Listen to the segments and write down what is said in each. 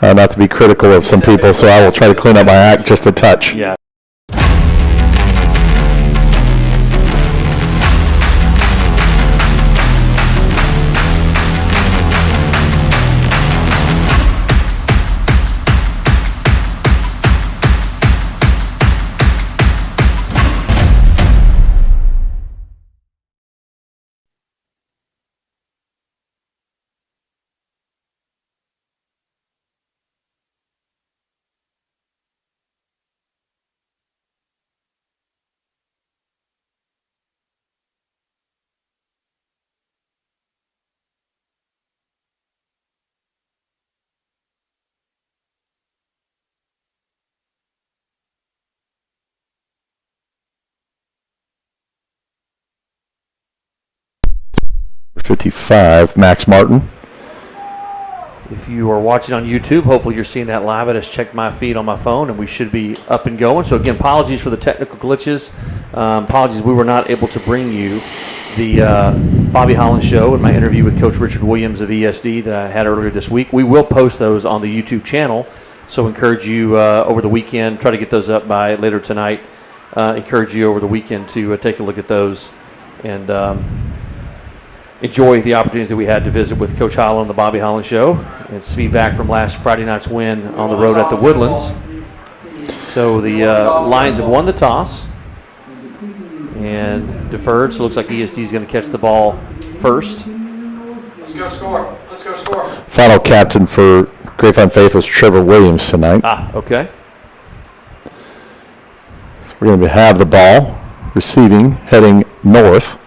not to be critical of some people, so I will try to clean up my act just a touch. Yeah. .55, Max Martin. If you are watching on YouTube, hopefully you're seeing that live. I just checked my feed on my phone, and we should be up and going. So, again, apologies for the technical glitches. Apologies we were not able to bring you the Bobby Holland Show and my interview with Coach Richard Williams of ESD that I had earlier this week. We will post those on the YouTube channel, so encourage you over the weekend. Try to get those up by later tonight. Encourage you over the weekend to take a look at those and enjoy the opportunities that we had to visit with Coach Holland on the Bobby Holland Show. It's feedback from last Friday night's win on the road at the Woodlands. So the Lions have won the toss and deferred, so it looks like ESD is going to catch the ball first. Let's go score. Let's go score. Final captain for Grapevine Faith was Trevor Williams tonight. Okay. So we're going to have the ball, receiving, heading north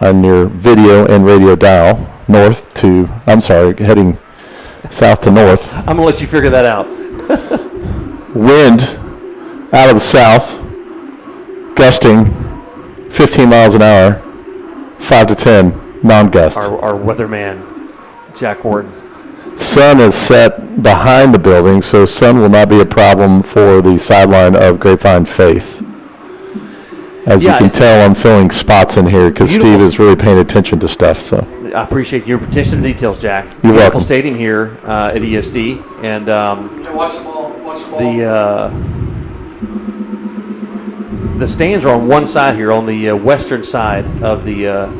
on your video and radio dial, heading south to north. I'm going to let you figure that out. Wind out of the south, gusting 15 miles an hour, 5 to 10, non-gust. Our weatherman, Jack Wharton. Sun is set behind the building, so sun will not be a problem for the sideline of Grapevine Faith. As you can tell, I'm filling spots in here because Steve is really paying attention to stuff. So I appreciate your attention to details, Jack. You're welcome. Stadium here at ESD, and watch the ball. Watch the ball. The stands are on one side here, on the western side of the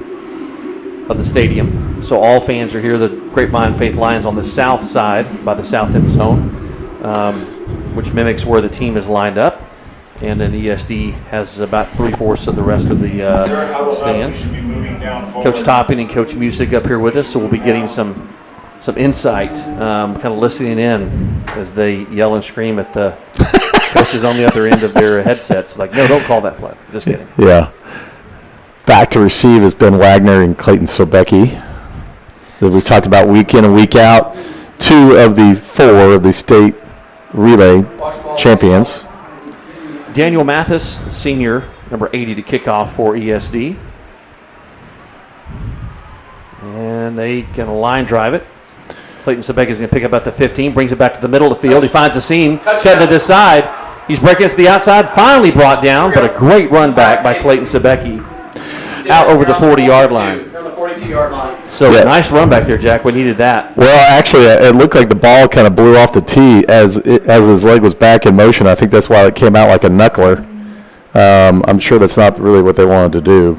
stadium. So all fans are here. The Grapevine Faith Lions on the south side by the south end zone, which mimics where the team is lined up. And then ESD has about 3/4 of the rest of the stands. Coach Topping and Coach Music up here with us, so we'll be getting some insight, kind of listening in as they yell and scream at the coaches on the other end of their headsets. Like, no, don't call that play. Just kidding. Yeah. Back to receive has been Wagner and Clayton Sobecki. That we talked about week in and week out. 2 of the 4 of the state relay champions. Daniel Mathis, senior, number 80 to kick off for ESD. And they can line drive it. Clayton Sebek is going to pick up at the 15, brings it back to the middle of the field. He finds a seam, cutting to this side. He's breaking it to the outside, finally brought down, but a great run back by Clayton Sebecki out over the 40-yard line. They're on the 42-yard line. So nice run back there, Jack. We needed that. Well, actually, it looked like the ball kind of blew off the tee as his leg was back in motion. I think that's why it came out like a knuckler. I'm sure that's not really what they wanted to do.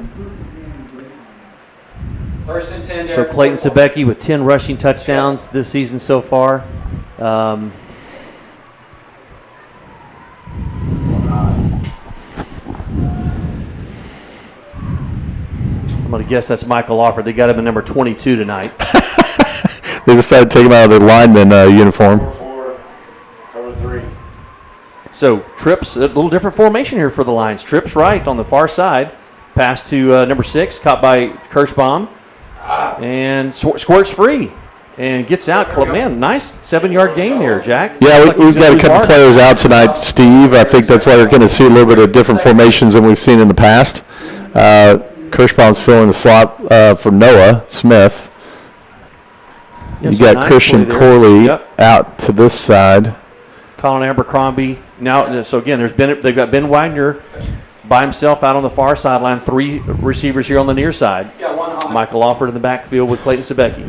First and 10. So Clayton Sebecki with 10 rushing touchdowns this season so far. I'm going to guess that's Michael Offord. They got him at number 22 tonight. They decided to take him out of their lineman uniform. Cover 3. So Trips, a little different formation here for the Lions. Trips right on the far side. Pass to number 6, caught by Kirschbaum. And squirts free and gets out. Man, nice 7-yard gain there, Jack. Yeah, we've got a couple players out tonight, Steve. I think that's why we're going to see a little bit of different formations than we've seen in the past. Kirschbaum's filling the slot for Noah Smith. You got Christian Corley out to this side. Colin Abercrombie. Now, so again, they've got Ben Wagner by himself out on the far sideline. 3 receivers here on the near side. Michael Offord in the backfield with Clayton Sebecki.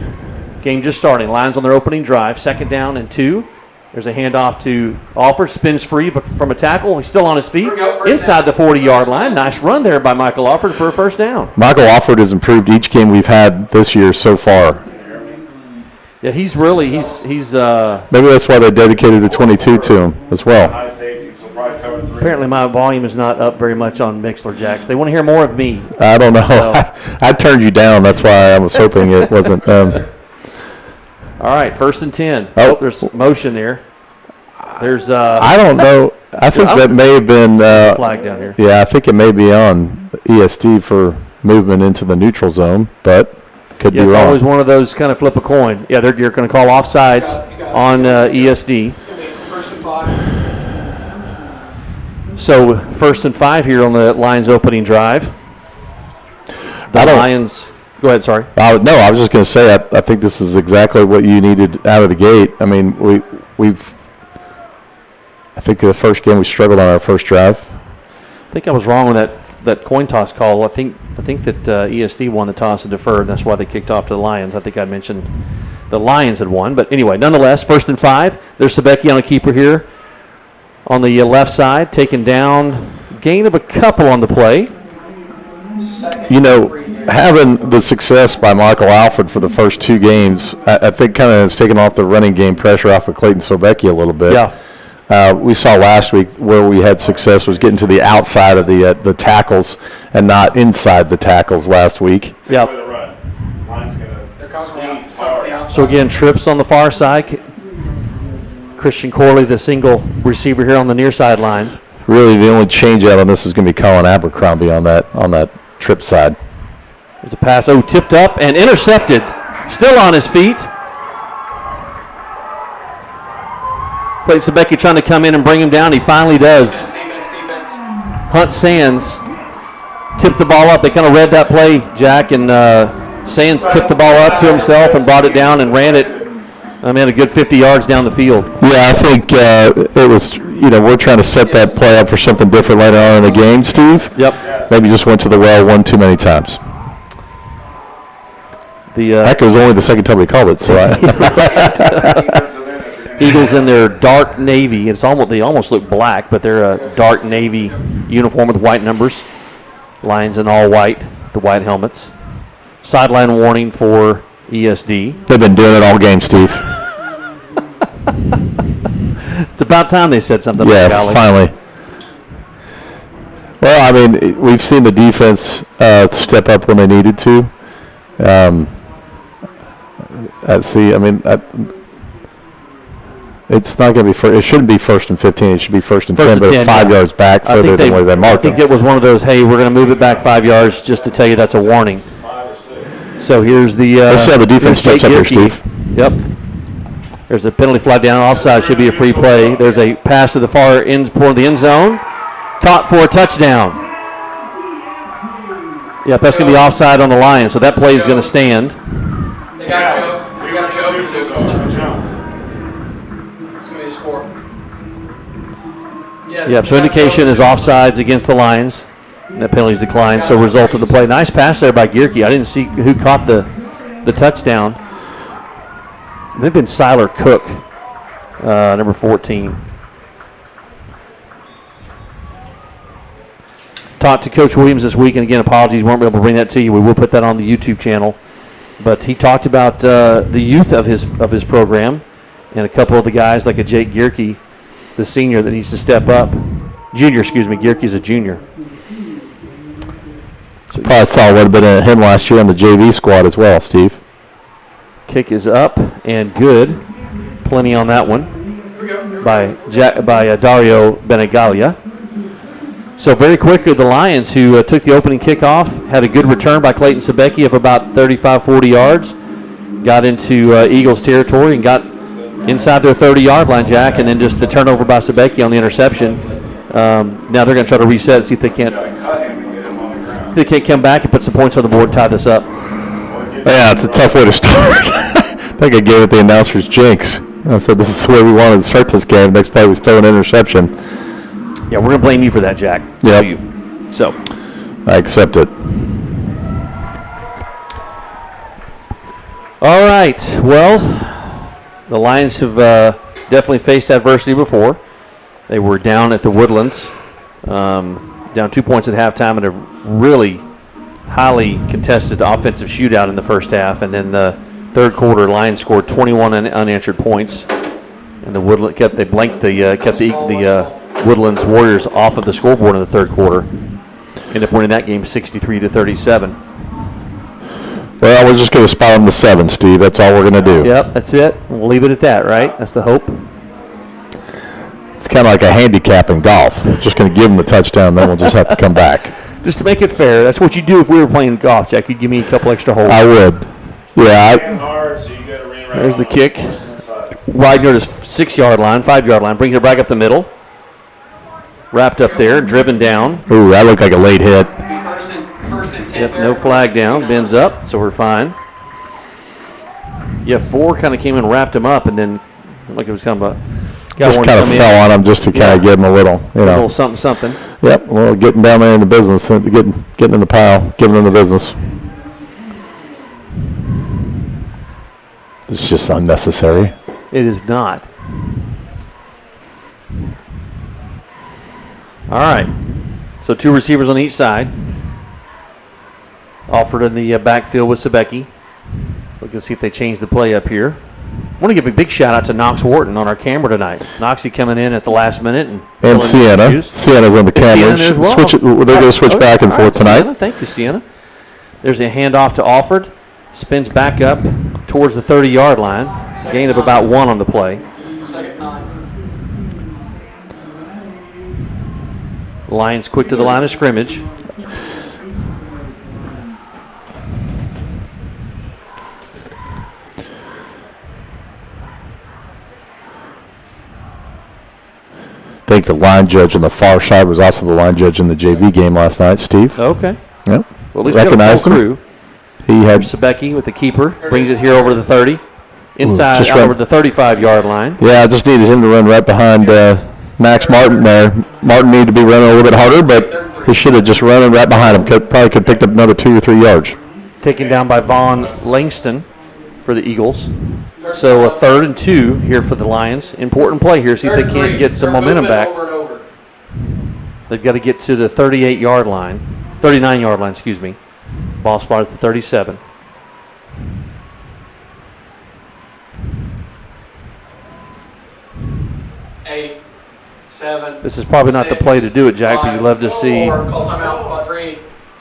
Game just starting. Lions on their opening drive. 2nd down and 2. There's a handoff to Alford. Spins free, but from a tackle. He's still on his feet. Inside the 40-yard line. Nice run there by Michael Alford for a first down. Michael Alford has improved each game we've had this year so far. Yeah, he's maybe that's why they dedicated the 22 to him as well. Apparently my volume is not up very much on Mixler, Jacks. They want to hear more of me. I don't know. So. I turned you down. That's why I was hoping it wasn't. All right, 1st and 10. Oh, there's motion there. There's. I don't know. I think that may have been. Flag down here. Yeah, I think it may be on ESD for movement into the neutral zone, but could be wrong. It's always one of those kind of flip a coin. Yeah, you're going to call offsides on ESD. It's going to be 1st and 5. So 1st and 5 here on the Lions opening drive. Lions. Go ahead. Sorry. No, I was just going to say I think this is exactly what you needed out of the gate. I mean, I think the first game we struggled on our first drive. I think I was wrong on that coin toss call. I think that ESD won the toss and deferred, and that's why they kicked off to the Lions. I think I mentioned the Lions had won, but anyway, nonetheless, 1st and 5. There's Sebecki on a keeper here on the left side, taken down, gain of a couple on the play. Having the success by Michael Alford for the first 2 games, I think kind of has taken off the running game pressure off of Clayton Sebecki a little bit. Yeah. We saw last week where we had success was getting to the outside of the tackles and not inside the tackles last week. Yep. So again, trips on the far side. Christian Corley, the single receiver here on the near sideline. Really, the only change out on this is going to be Colin Abercrombie on that trip side. There's a pass. Tipped up and intercepted. Still on his feet. Clayton Sebecki trying to come in and bring him down. He finally does. Defense. Hunt Sands tipped the ball up. They kind of read that play, Jack, and Sands tipped the ball up to himself and brought it down and ran it. A good 50 yards down the field. Yeah, I think it was, we're trying to set that play up for something different later on in the game, Steve. Yep. Maybe just went to the well one too many times. Heck, it was only the second time we called it, so Eagles in their dark navy. They almost look black, but they're a dark navy uniform with white numbers. Lions in all white, the white helmets. Sideline warning for ESD. They've been doing it all game, Steve. It's about time they said something. Yes, finally. Well, we've seen the defense step up when they needed to. It's not going to be. It shouldn't be 1st and 15. It should be 1st and 10, but 10, 5 yards back further than where they marked. I think it was one of those. Hey, we're going to move it back 5 yards just to tell you that's a warning. So here's the. Let's see how the defense steps up here, Steve. Yep. There's a penalty flag down. Offside should be a free play. There's a pass to the far end part of the end zone. Caught for a touchdown. Yep, that's going to be offside on the Lions, so that play is going to stand. They got Joe. It's going to be a score. Yes. Yep, so indication is offsides against the Lions. And that penalty's declined, so result of the play. Nice pass there by Gierke. I didn't see who caught the touchdown. They've been Siler Cook, number 14. Talked to Coach Williams this week, and again, apologies, we weren't able to bring that to you. We will put that on the YouTube channel. But he talked about the youth of his program and a couple of the guys like a Jake Gierke, the senior that needs to step up. Junior, excuse me. Gierke's a junior. So probably saw what had been him last year on the JV squad as well, Steve. Kick is up and good. Plenty on that one by Dario Benegalia. So very quickly, the Lions, who took the opening kickoff, had a good return by Clayton Sebecki of about 35, 40 yards. Got into Eagles territory and got inside their 30-yard line, Jack, and then just the turnover by Sebecki on the interception. Now they're going to try to reset, see if they can't come back and put some points on the board and tie this up. Yeah, it's a tough way to start. I think I gave it the announcer's jinx. I said this is the way we wanted to start this game. Next play we throw an interception. Yeah, we're going to blame you for that, Jack. Yep. So I accept it. All right. Well, the Lions have definitely faced adversity before. They were down at the Woodlands, down 2 points at halftime in a really highly contested offensive shootout in the first half. And then the third quarter, Lions scored 21 unanswered points. And the Woodland kept the Woodlands Warriors off of the scoreboard in the third quarter. Ended up winning that game 63-37. Well, we're just going to spot them to 7, Steve. That's all we're going to do. Yep, that's it. We'll leave it at that, right? That's the hope. It's kind of like a handicap in golf. We're just going to give them the touchdown, then we'll just have to come back. Just to make it fair, that's what you do if we were playing golf, Jack. You'd give me a couple extra holes. I would. Yeah. There's the kick. Wagner to 6-yard line, 5-yard line, brings it back up the middle. Wrapped up there, driven down. Ooh, that looked like a late hit. First and 10. Yep, no flag down, bends up, so we're fine. Yeah, 4 kind of came and wrapped him up, and then like it was kind of a Just kind of fell on him just to kind of give him a little, a little something. Yep, well, getting down there in the business, getting in the pile, giving them the business. It's just unnecessary. It is not. All right. So 2 receivers on each side. Offered in the backfield with Sebecki. We can see if they change the play up here. I want to give a big shout out to Knox Wharton on our camera tonight. Noxie coming in at the last minute. And Sienna. Sienna's on the camera. As well. They're going to switch back and forth tonight. Sienna, thank you, Sienna. There's a handoff to Alford. Spins back up towards the 30-yard line. It's a gain of about 1 on the play. Second time. Lions quick to the line of scrimmage. I think the line judge on the far side was also the line judge in the JV game last night, Steve. Okay. Yep. Well, at least recognized we got a him. full crew. He had Sebecki with the keeper. Brings it here over the 30. Inside just out run- over the 35-yard line. Yeah, I just needed him to run right behind Max Martin there. Martin needed to be running a little bit harder, but he should have just run right behind him. Probably could have picked up another 2 or 3 yards. Taken down by Vaughn Langston for the Eagles. So a 3rd and 2 here for the Lions. Important play here. See if they can't get some momentum back. Over and over. They've got to get to the 38-yard line. 39-yard line, excuse me. Ball spot at the 37. Eight, 7. This is probably not the 6, play to do it, Jack, but 5, you'd love to see 4, call timeout. 3,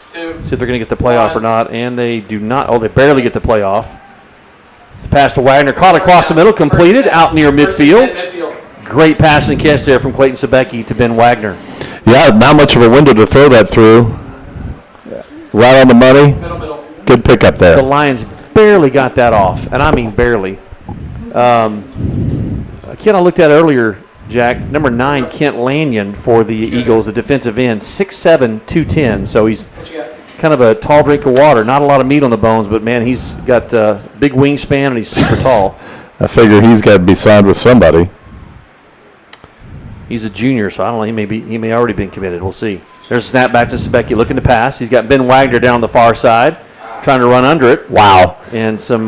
2. if they're going to get the playoff or not. And they do not. Oh, they barely get the playoff. It's a pass to Wagner. Caught across the middle. Completed out near midfield. Great pass and catch there from Clayton Sebecki to Ben Wagner. Yeah, not much of a window to throw that through. Right on the money. Middle. Good pickup there. The Lions barely got that off, and I mean barely. Kent, I looked at earlier, Jack, number 9, Kent Lanyon for the Eagles, the defensive end, 6'7", 210. So he's What you got? kind of a tall drink of water. Not a lot of meat on the bones, but, man, he's got big wingspan, and he's super tall. I figure he's got to be signed with somebody. He's a junior, so I don't know. He may already been committed. We'll see. There's a snap back to Sebecki looking to pass. He's got Ben Wagner down the far side, trying to run under it. Wow. And some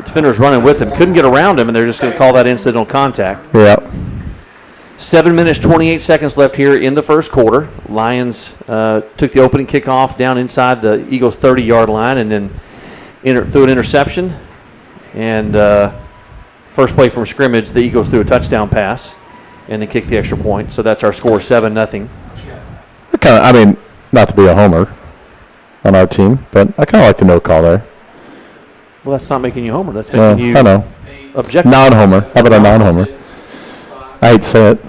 defenders running with him. Couldn't get around him, and they're just going to call that incidental contact. Yeah. 7 minutes, 28 seconds left here in the first quarter. Lions took the opening kickoff down inside the Eagles' 30-yard line and then threw an interception. And first play from scrimmage, the Eagles threw a touchdown pass and then kicked the extra point. So that's our score, 7-0. I mean, not to be a homer on our team, but I kind of like the no call there. Well, that's not making you homer. That's making you I know. objective. Non-homer. How about a non-homer? I hate to say it.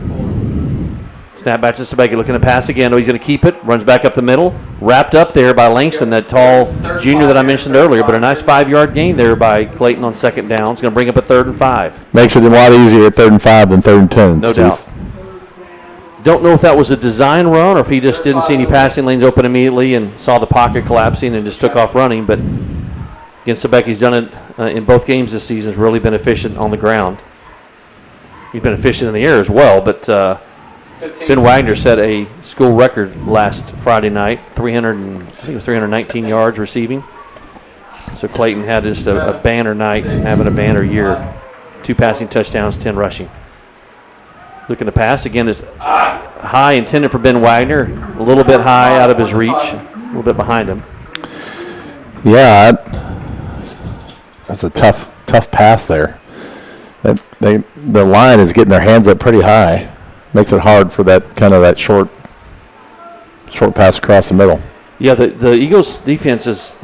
Snap back to Sebecki looking to pass again. Oh, he's going to keep it. Runs back up the middle. Wrapped up there by Langston, that tall junior that I mentioned earlier. But a nice 5-yard gain there by Clayton on second down. It's going to bring up a 3rd and 5. Makes it a lot easier at 3rd and 5 than 3rd and 10. No Steve. doubt. Don't know if that was a design run or if he just didn't see any passing lanes open immediately and saw the pocket collapsing and just took off running. But again, Sebecki's done it in both games this season. Has really been efficient on the ground. He's been efficient in the air as well, but 15. Ben Wagner set a school record last Friday night, 319 yards receiving. So Clayton had just a banner night, having a banner year. 2 passing touchdowns, 10 rushing. Looking to pass. Again, this high intended for Ben Wagner. A little bit high out of his reach. A little bit behind him. Yeah, that's a tough pass there. The line is getting their hands up pretty high. Makes it hard for that short pass across the middle. Yeah, the Eagles' defense has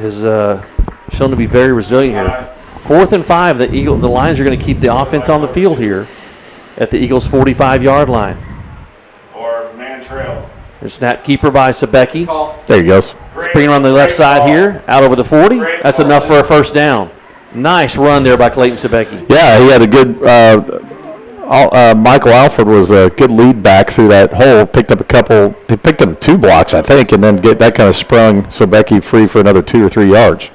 shown to be very resilient here. 4th and 5, the Lions are going to keep the offense on the field here at the Eagles' 45-yard line. Or man trail. There's snap keeper by Sebecki. There he goes. Springing on the left side here, out over the 40. That's enough for a first down. Nice run there by Clayton Sebecki. Yeah, he had a good. Michael Alford was a good lead back through that hole. He picked up 2 blocks, I think, and then that kind of sprung Sebecki free for another 2 or 3 yards.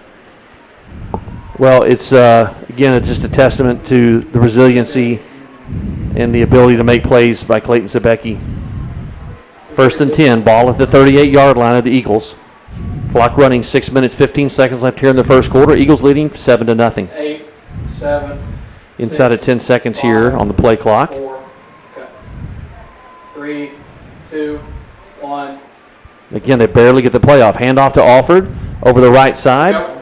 Well, it's just a testament to the resiliency and the ability to make plays by Clayton Sebecki. 1st and 10, ball at the 38-yard line of the Eagles. Clock running, 6 minutes, 15 seconds left here in the first quarter. Eagles leading 7-0. 8, 7. Inside 6, of 10 seconds here on the play clock. 4. Okay. 3, 2, 1. Again, they barely get the play off. Hand off to Alford over the right side. Go.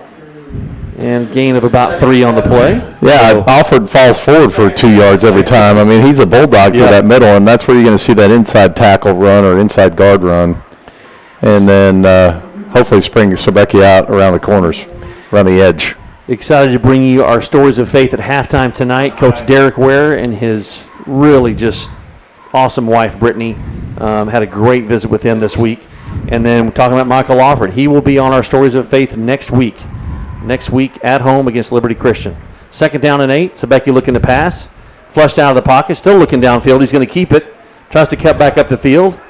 And gain of about 3 on the play. Yeah, Alford falls forward for 2 yards every time. I mean, he's a bulldog for that middle, and that's where you're going to see that inside tackle run or inside guard run. And then hopefully spring Sebecki out around the corners, around the edge. Excited to bring you our stories of faith at halftime tonight. Coach Derek Ware and his really just awesome wife, Brittany, had a great visit with him this week. And then we're talking about Michael Alford. He will be on our stories of faith next week. Next week at home against Liberty Christian. 2nd down and 8. Sebecki looking to pass. Flushed out of the pocket. Still looking downfield. He's going to keep it. Tries to cut back up the field.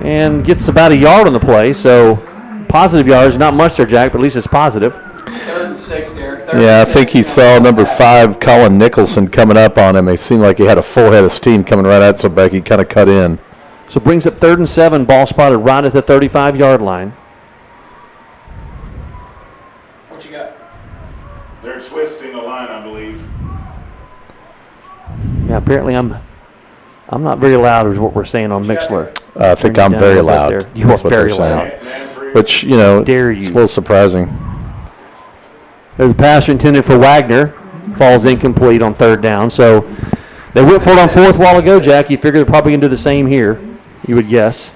And gets about a yard on the play. So positive yards. Not much there, Jack, but at least it's positive. 3rd and 6, Derek. Yeah, I think he saw number 5, Colin Nicholson, coming up on him. It seemed like he had a full head of steam coming right at Sebecki. Kind of cut in. So brings up 3rd and 7. Ball spotted right at the 35-yard line. What you got? They're twisting the line, I believe. Yeah, apparently I'm not very loud is what we're saying on Mixler. I think I'm very loud. You are That's what very they're saying. loud. Man free. Which, Dare you. it's a little surprising. There's a pass intended for Wagner. Falls incomplete on 3rd down. So they went for it on 4th while ago, Jack. You figure they're probably going to do the same here, you would guess.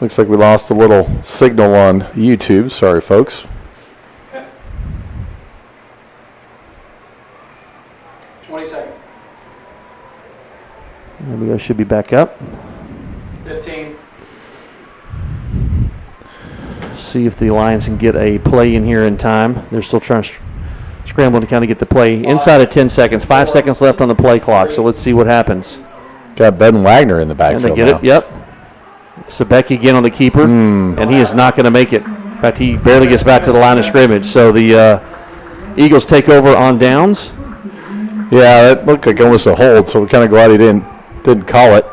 Looks like we lost a little signal on YouTube. Sorry, folks. Okay. 20 seconds. There we go. Should be back up. 15. See if the Lions can get a play in here in time. They're still trying to scramble to kind of get the play inside of 10 seconds. 5 seconds left on the play clock, so let's see what happens. Got Ben Wagner in the And backfield they get now. it, yep. Sebecki again on the keeper, and he is not going to make it. In fact, he barely gets back to the line of scrimmage. So the Eagles take over on downs. Yeah, that looked like almost a hold, so we're kind of glad he didn't call it.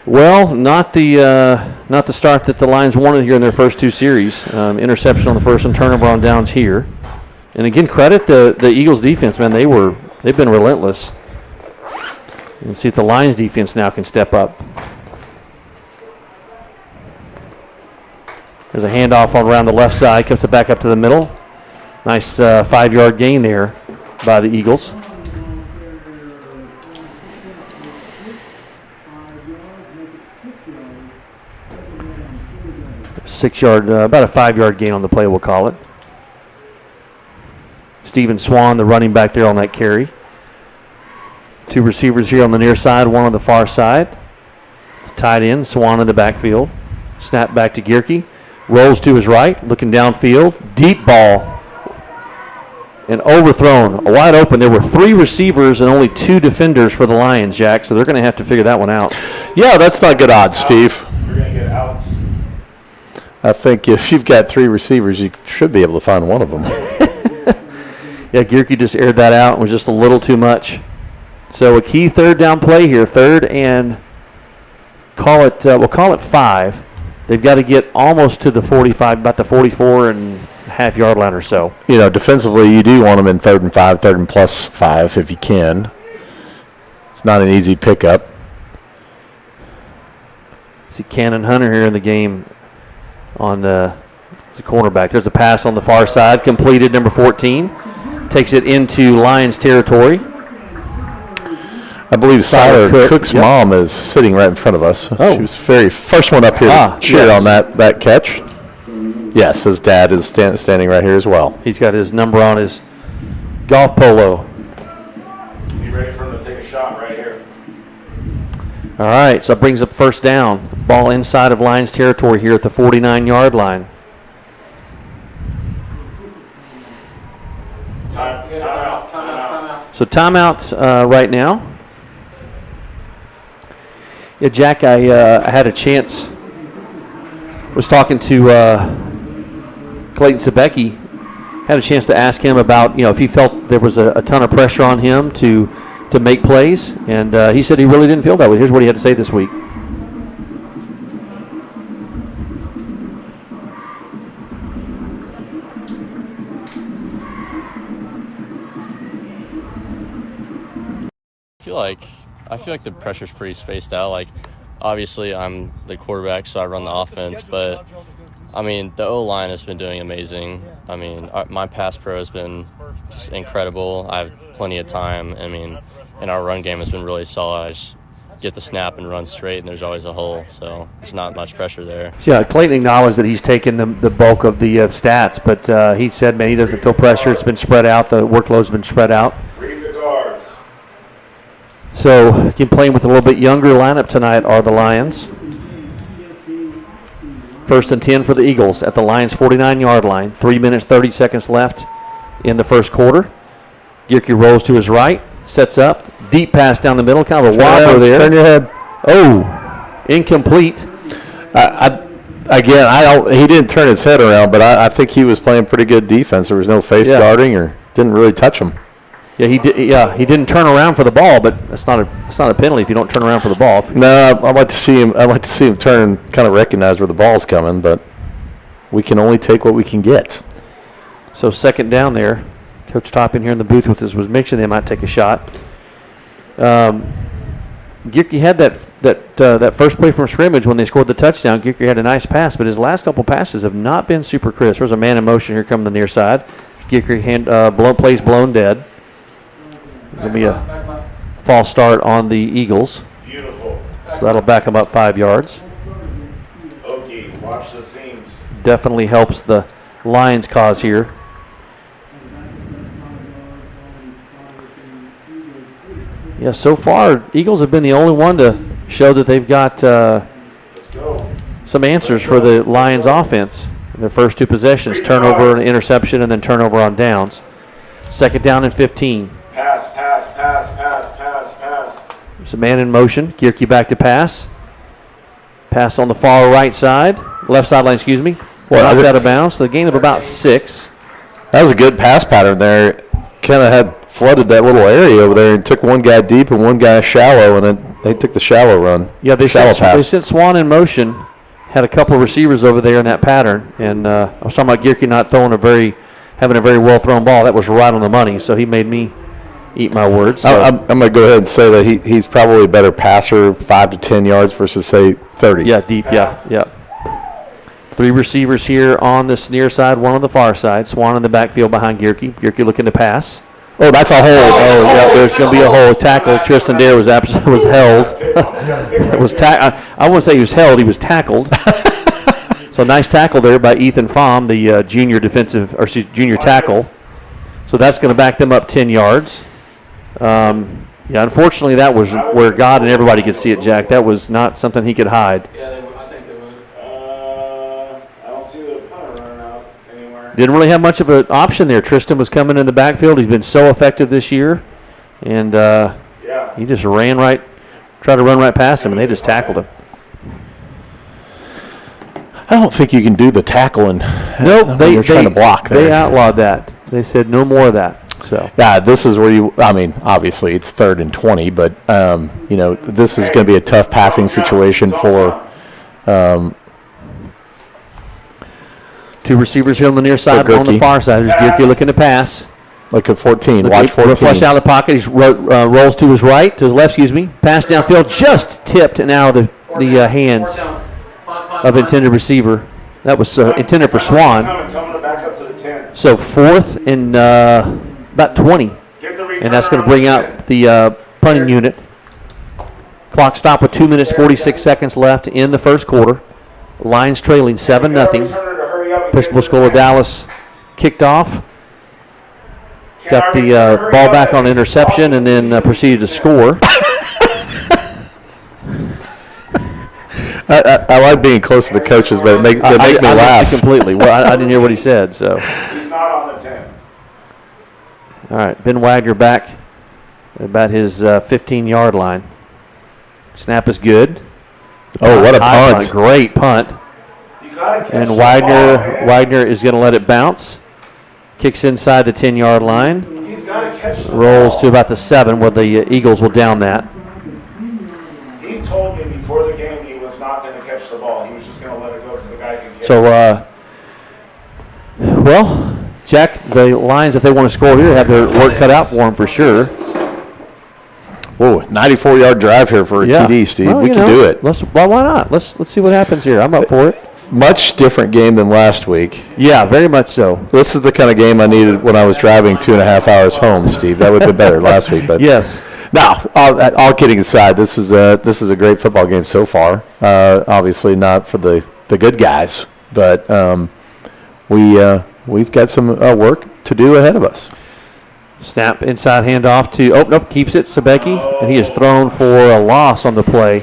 Well, not the start that the Lions wanted here in their first 2 series. Interception on the first and turnover on downs here. And again, credit the Eagles defense, man. They've been relentless. And see if the Lions defense now can step up. There's a handoff on around the left side, comes it back up to the middle. Nice 5-yard gain there by the Eagles. About a 5-yard gain on the play, we'll call it. Steven Swan, the running back there on that carry. 2 receivers here on the near side, 1 on the far side. Tight end, Swan in the backfield. Snap back to Gierke. Rolls to his right, looking downfield. Deep ball. And overthrown. Wide open. There were 3 receivers and only 2 defenders for the Lions, Jack, so they're going to have to figure that one out. Yeah, that's not good odds, Steve. You're going to get outs. I think if you've got 3 receivers, you should be able to find one of them. Yeah, Gierke just aired that out and was just a little too much. So a key 3rd down play here, 3rd and call it, we'll call it 5. They've got to get almost to the 45, about the 44 and half yard line or so. You know, defensively, you do want them in 3rd and 5, 3rd and plus 5 if you can. It's not an easy pickup. See Cannon Hunter here in the game on the cornerback. There's a pass on the far side, completed, number 14. Takes it into Lions territory. I believe Siler Cook's Yep. mom is sitting right in front of us. Oh. She was very first one up here to cheer yes. on that catch. Yes, his dad is standing right here as well. He's got his number on his golf polo. Be ready for him to take a shot right here. All right, so it brings up first down. Ball inside of Lions territory here at the 49-yard line. Timeout. So timeout right now. Yeah, Jack, I had a chance. Was talking to Clayton Sebecki. Had a chance to ask him about, if he felt there was a ton of pressure on him to make plays, and he said he really didn't feel that way. Here's what he had to say this week. I feel like the pressure's pretty spaced out. Like, obviously, I'm the quarterback, so I run the offense. But I mean, the O-line has been doing amazing. I mean, my pass pro has been just incredible. I have plenty of time. I mean, and our run game has been really solid. I just get the snap and run straight, and there's always a hole. So there's not much pressure there. Yeah, Clayton acknowledged that he's taken the bulk of the stats, but he said, man, he doesn't feel pressure. It's been spread out. The workload's been spread out. Read the guards. So, again, playing with a little bit younger lineup tonight are the Lions. 1st and 10 for the Eagles at the Lions' 49-yard line. 3 minutes, 30 seconds left in the first quarter. Gierke rolls to his right, sets up. Deep pass down the middle, kind of a whopper there. Turn your head. Oh, incomplete. He didn't turn his head around, but I think he was playing pretty good defense. There was no face guarding or didn't really touch him. Yeah, he did. Yeah, he didn't turn around for the ball, but it's not a penalty if you don't turn around for the ball. No, I'd like to see him turn and kind of recognize where the ball's coming, but we can only take what we can get. So 2nd down there. Coach Toppin here in the booth with us was mentioning they might take a shot. Gierke had that first play from scrimmage when they scored the touchdown. Gierke had a nice pass, but his last couple passes have not been super crisp. There's a man in motion here coming the near side. Gierke plays blown dead. Going to be a false start on the Eagles. Beautiful. So that'll back them up 5 yards. Okay, watch the seams. Definitely helps the Lions' cause here. Yeah, so far, Eagles have been the only one to show that they've got some answers for the Lions' offense. In their first 2 possessions, turnover and interception, and then turnover on downs. 2nd down and 15. Pass. There's a man in motion. Gierke back to pass. Pass on the far left sideline, excuse me. Knocked out of bounds. So the gain of about 6. That was a good pass pattern there. Kind of had flooded that little area over there and took one guy deep and one guy shallow, and then they took the shallow run. Yeah, they shallow pass. They sent Swan in motion. Had a couple of receivers over there in that pattern, and I was talking about Gierke not having a very well thrown ball. That was right on the money, so he made me eat my words. So. I'm going to go ahead and say that he's probably a better passer, 5 to 10 yards versus, say, 30. Yeah, deep, yeah. 3 receivers here on this near side, 1 on the far side. Swan in the backfield behind Gierke. Gierke looking to pass. Oh, that's a hold. Oh, yeah, there's going to be a hold. Tackle. Tristan Dare was held. I wouldn't say he was held. He was tackled. So nice tackle there by Ethan Pham, the junior tackle. So that's going to back them up 10 yards. Unfortunately, that was where God and everybody could see it, Jack. That was not something he could hide. Yeah, I think they would. I don't see the punter running out anywhere. Didn't really have much of an option there. Tristan was coming in the backfield. He's been so effective this year. And he just tried to run right past him, and they just tackled him. I don't think you can do the tackling. Nope, They're trying to block there. They outlawed that. They said no more of that. So Yeah, this is where obviously it's 3rd and 20, but, this is going to be a tough passing situation for 2 receivers here on the near side, one on the Gurkey. far side. There's Gurkey looking to pass. Look at 14. Watch 14. Flush out of the pocket. He rolls to his right, to his left, Pass downfield, just tipped and out of the hands of intended receiver. That was intended for Swan. Tell him to back up to the 10. So 4th and about 20. And that's going to bring out the punting unit. Clock stop with 2 minutes, 46 seconds left in the first quarter. Lions trailing 7-0. Episcopal School of Dallas kicked off. Got the ball back on interception and then proceeded to score. I like being close to the coaches, but they make me laugh. Completely. Well, I didn't hear what he said. So. He's not on the 10. All right, Ben Wagner back about his 15-yard line. Snap is good. Oh, what a punt. Great punt. You gotta catch And the ball, man. Wagner is going to let it bounce. Kicks inside the 10-yard line. He's got to catch the Rolls ball. to about the 7 where the Eagles will down that. He told me before the game he was not going to catch the ball. He was just going to let it go because the guy can catch So, it. well, Jack, the Lions, if they want to score here, have their work cut out for them for sure. Whoa, 94-yard drive here for a TD, Steve. Well, we can do it. Why not? Let's see what happens here. I'm up for it. Much different game than last week. Yeah, very much so. This is the kind of game I needed when I was driving 2.5 hours home, Steve. That would have been better last week. But Yes. now, all kidding aside, this is a great football game so far. Obviously not for the good guys, but we've got some work to do ahead of us. Snap inside handoff to, keeps it, Sebeki, and he is thrown for a loss on the play.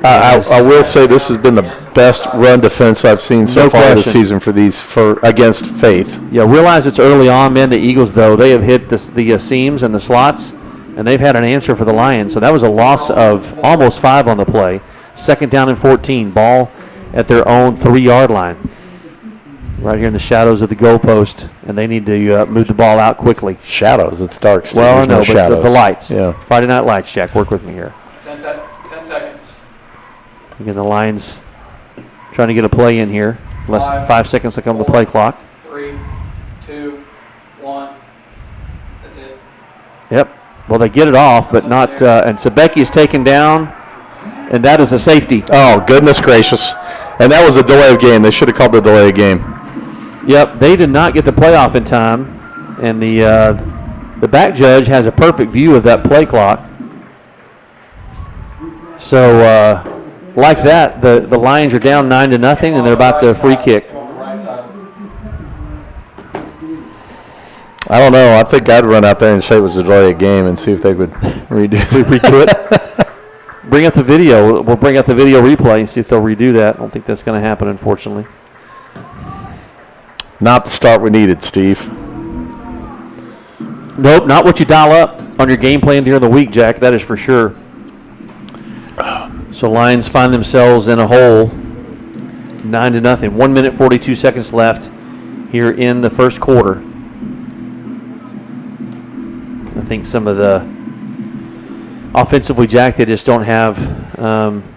I will say this has been the best run defense I've seen so No far this question. season against Faith. Yeah, realize it's early on, man. The Eagles, though, they have hit the seams and the slots, and they've had an answer for the Lions. So that was a loss of almost 5 on the play. 2nd down and 14. Ball at their own 3-yard line. Right here in the shadows of the goalpost, and they need to move the ball out quickly. Shadows, it's dark. Steve. Well, I There's know, no but shadows. the lights. Yeah. Friday night lights, Jack. Work with me here. 10 seconds. Again, the Lions trying to get a play in here. Less than 5 seconds to come to the play clock. 3, 2, 1. That's it. Yep. Well, they get it off, but not. And Sebeki is taken down, and that is a safety. Oh, goodness gracious. And that was a delay of game. They should have called the delay of game. Yep. They did not get the play off in time, and the back judge has a perfect view of that play clock. So, like that, the Lions are down 9-0, and they're about to free kick. Come off the right side. I don't know. I think I'd run out there and say it was a delay of game and see if they would redo it. Bring up the video. We'll bring up the video replay and see if they'll redo that. I don't think that's going to happen, unfortunately. Not the start we needed, Steve. Nope, not what you dial up on your game plan during the week, Jack. That is for sure. So Lions find themselves in a hole, 9-0. 1 minute, 42 seconds left here in the first quarter. I think some of the offensively, Jack, they just don't have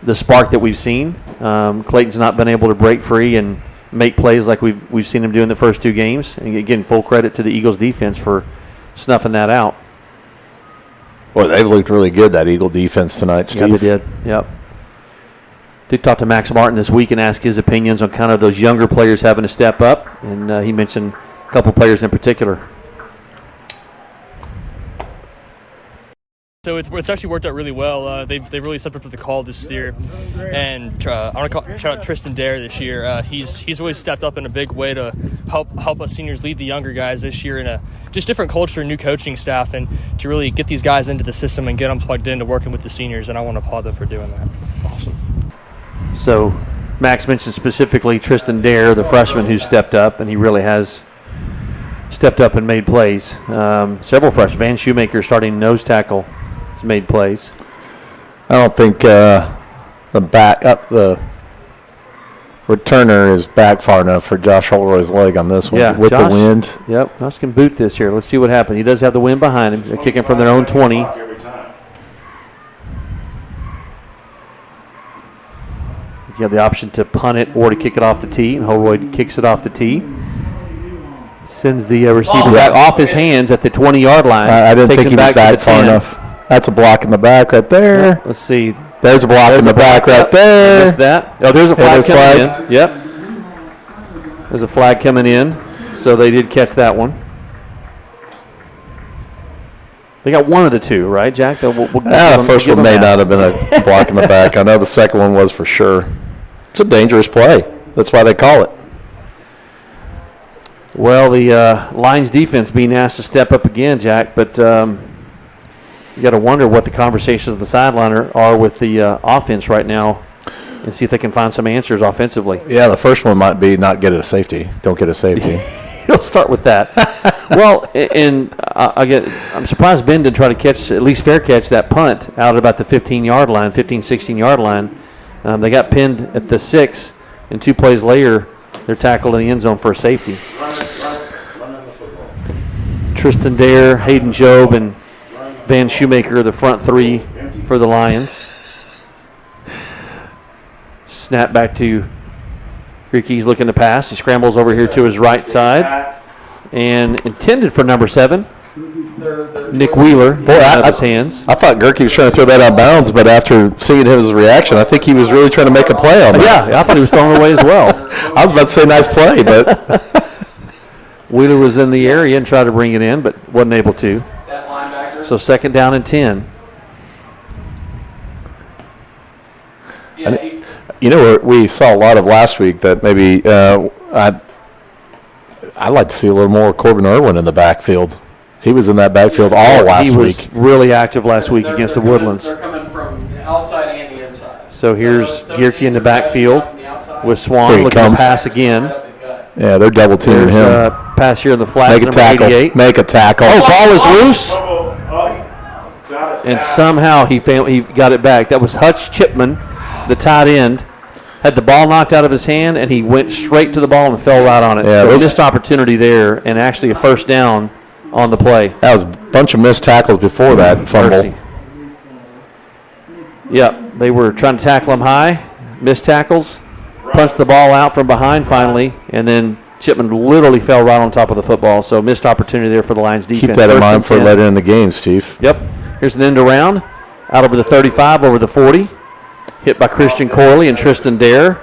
the spark that we've seen. Clayton's not been able to break free and make plays like we've seen him do in the first 2 games. And again, full credit to the Eagles defense for snuffing that out. Boy, they've looked really good, that Eagle defense tonight, Steve. Yeah, they did. Yep. Did talk to Max Martin this week and ask his opinions on kind of those younger players having to step up, and he mentioned a couple players in particular. So it's actually worked out really well. They've really stepped up to the call this year, and I want to shout out Tristan Dare this year. He's really stepped up in a big way to help us seniors lead the younger guys this year in a just different culture, new coaching staff, and to really get these guys into the system and get them plugged into working with the seniors. And I want to applaud them for doing that. Awesome. So Max mentioned specifically Tristan Dare, the freshman who stepped up, and he really has stepped up and made plays. Several freshmen. Van Shoemaker, starting nose tackle, has made plays. I don't think the Returner is back far enough for Josh Holroyd's leg on this one. Yeah, with Josh, the wind. Yep, Josh can boot this here. Let's see what happens. He does have the wind behind him. They're kicking from their own 20. Every time. You have the option to punt it or to kick it off the tee, and Holroyd kicks it off the tee. Sends the receiver back off his hands at the 20-yard line. I didn't Takes think he him was back to the far 10. enough. That's a block in the back right there. Let's see. There's a block in the back right there. Missed that. Oh, there's a flag There's a coming in. Yep. There's a flag coming in, so they did catch that one. They got one of the two, right, Jack? The first one may not have been a block in the back. I know the second one was for sure. It's a dangerous play. That's why they call it. Well, the Lions defense being asked to step up again, Jack, but you got to wonder what the conversations of the sideline are with the offense right now and see if they can find some answers offensively. Yeah, the first one might be not get a safety. Don't get a safety. He'll start with that. Well, and I'm surprised Ben didn't try to catch, at least fair catch, that punt out at about the 15-yard line, 15, 16-yard line. They got pinned at the 6, and 2 plays later, they're tackled in the end zone for a safety. Run the football. Tristan Dare, Hayden Jobe, and Van Shoemaker, the front 3 for the Lions. Snap back to Ricky's looking to pass. He scrambles over here to his right side and intended for number 7, Nick Wheeler. Out of his hands. I thought Gerke was trying to throw that out of bounds, but after seeing his reaction, I think he was really trying to make a play on that. Yeah, I thought he was throwing away as well. I was about to say nice play, but Wheeler was in the area and tried to bring it in, but wasn't able to. That linebacker. So 2nd down and 10. Yeah, you know, we saw a lot of last week that maybe I'd like to see a little more Corbin Irwin in the backfield. He was in that backfield all last He week. was really active last week against the Woodlands. They're coming from the outside and the inside. So here's those Gierke in teams the are backfield from the outside. with Swan Here he looking to comes. pass again. Right up the gut. Yeah, they're double teaming There's him. a pass here in the flat, Make a number tackle. 88. Make a tackle. Oh, ball is loose, Got it. and somehow he got it back. That was Hutch Chipman, the tight end. Had the ball knocked out of his hand, and he went straight to the ball and fell right on it. Yeah, So those- missed opportunity there, and actually a first down on the play. That was a bunch of missed tackles before that fumble. Mercy. Yep, they were trying to tackle him high, missed tackles, punched the ball out from behind finally, and then Chipman literally fell right on top of the football. So missed opportunity there for the Lions defense. Keep that in First mind and for 10. later in the game, Steve. Yep. Here's an end around. Out over the 35, over the 40. Hit by Christian Corley and Tristan Dare.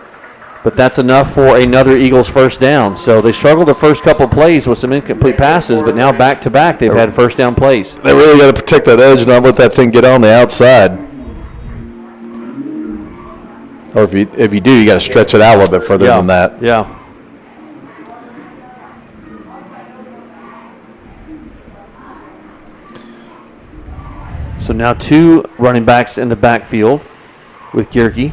But that's enough for another Eagles first down. So they struggled the first couple of plays with some incomplete passes, but now back-to-back they've had first down plays. They really got to protect that edge and not let that thing get on the outside. Or if you do, you got to stretch it out a little bit further than that. Yeah. So now 2 running backs in the backfield with Gierke.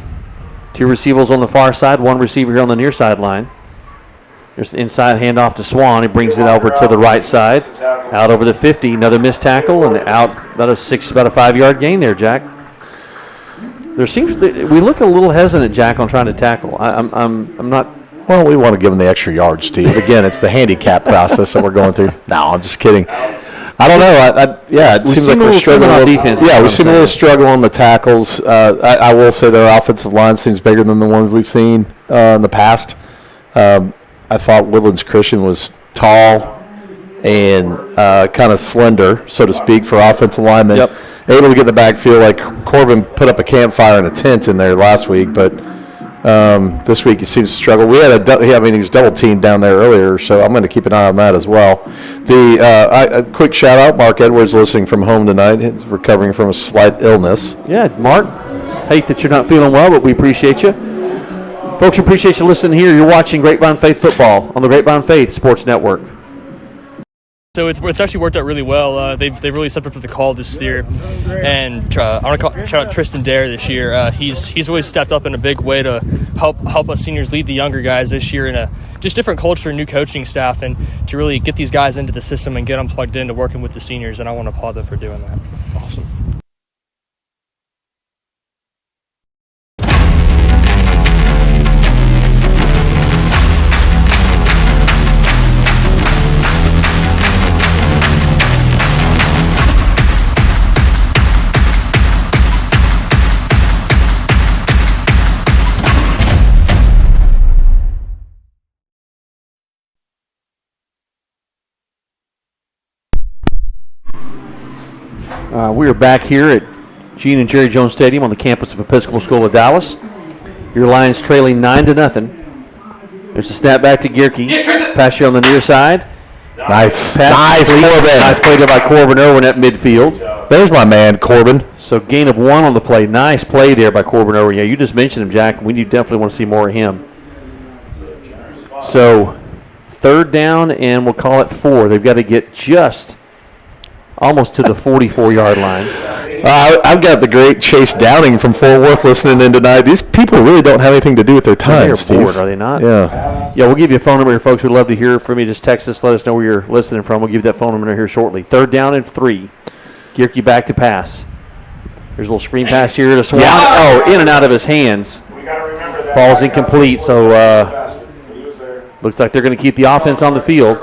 2 receivers on the far side, 1 receiver here on the near sideline. There's the inside handoff to Swan. He brings it over to the right side. Out over the 50, another missed tackle, and out about a 5-yard gain there, Jack. There seems we look a little hesitant, Jack, on trying to tackle. I'm not. Well, we want to give them the extra yards, Steve. Again, it's the handicap process that we're going through. No, I'm just kidding. I don't know. It We seems seem like a we're little struggling on a little. defense, Yeah, is we what seem a I'm little saying. struggle on the tackles. I will say their offensive line seems bigger than the ones we've seen in the past. I thought Woodlands Christian was tall and kind of slender, so to speak, for offensive linemen. Yep. Able to get in the backfield. Like Corbin put up a campfire and a tent in there last week, but this week he seems to struggle. We had he was double teamed down there earlier, so I'm going to keep an eye on that as well. A quick shout out, Mark Edwards listening from home tonight. He's recovering from a slight illness. Yeah, Mark, hate that you're not feeling well, but we appreciate you. Folks, we appreciate you listening here. You're watching Grapevine Faith Football on the Grapevine Faith Sports Network. So it's actually worked out really well. They've really stepped up to the call this year, and I want to shout out Tristan Dare this year. He's really stepped up in a big way to help us seniors lead the younger guys this year in a just different culture, new coaching staff, and to really get these guys into the system and get them plugged into working with the seniors. And I want to applaud them for doing that. Awesome. We are back here at Gene and Jerry Jones Stadium on the campus of Episcopal School of Dallas. Your Lions trailing 9-0. There's a snap back to Gierke. Pass here on the near side. Nice. Nice, Corbin. Nice play there by Corbin Irwin at midfield. There's my man, Corbin. So gain of 1 on the play. Nice play there by Corbin Irwin. Yeah, you just mentioned him, Jack. We definitely want to see more of him. So 3rd down, and we'll call it 4. They've got to get just almost to the 44-yard line. I've got the great Chase Downing from Fort Worth listening in tonight. These people really don't have anything to do with their time, They're Steve. bored, are they not? Yeah. Yeah, we'll give you a phone number here, folks. We'd love to hear from you. Just text us. Let us know where you're listening from. We'll give you that phone number here shortly. 3rd down and 3. Gierke back to pass. There's a little screen pass here to Swan. Oh, in and out of his hands. We got to remember that. Ball's incomplete, so looks like they're going to keep the offense on the field.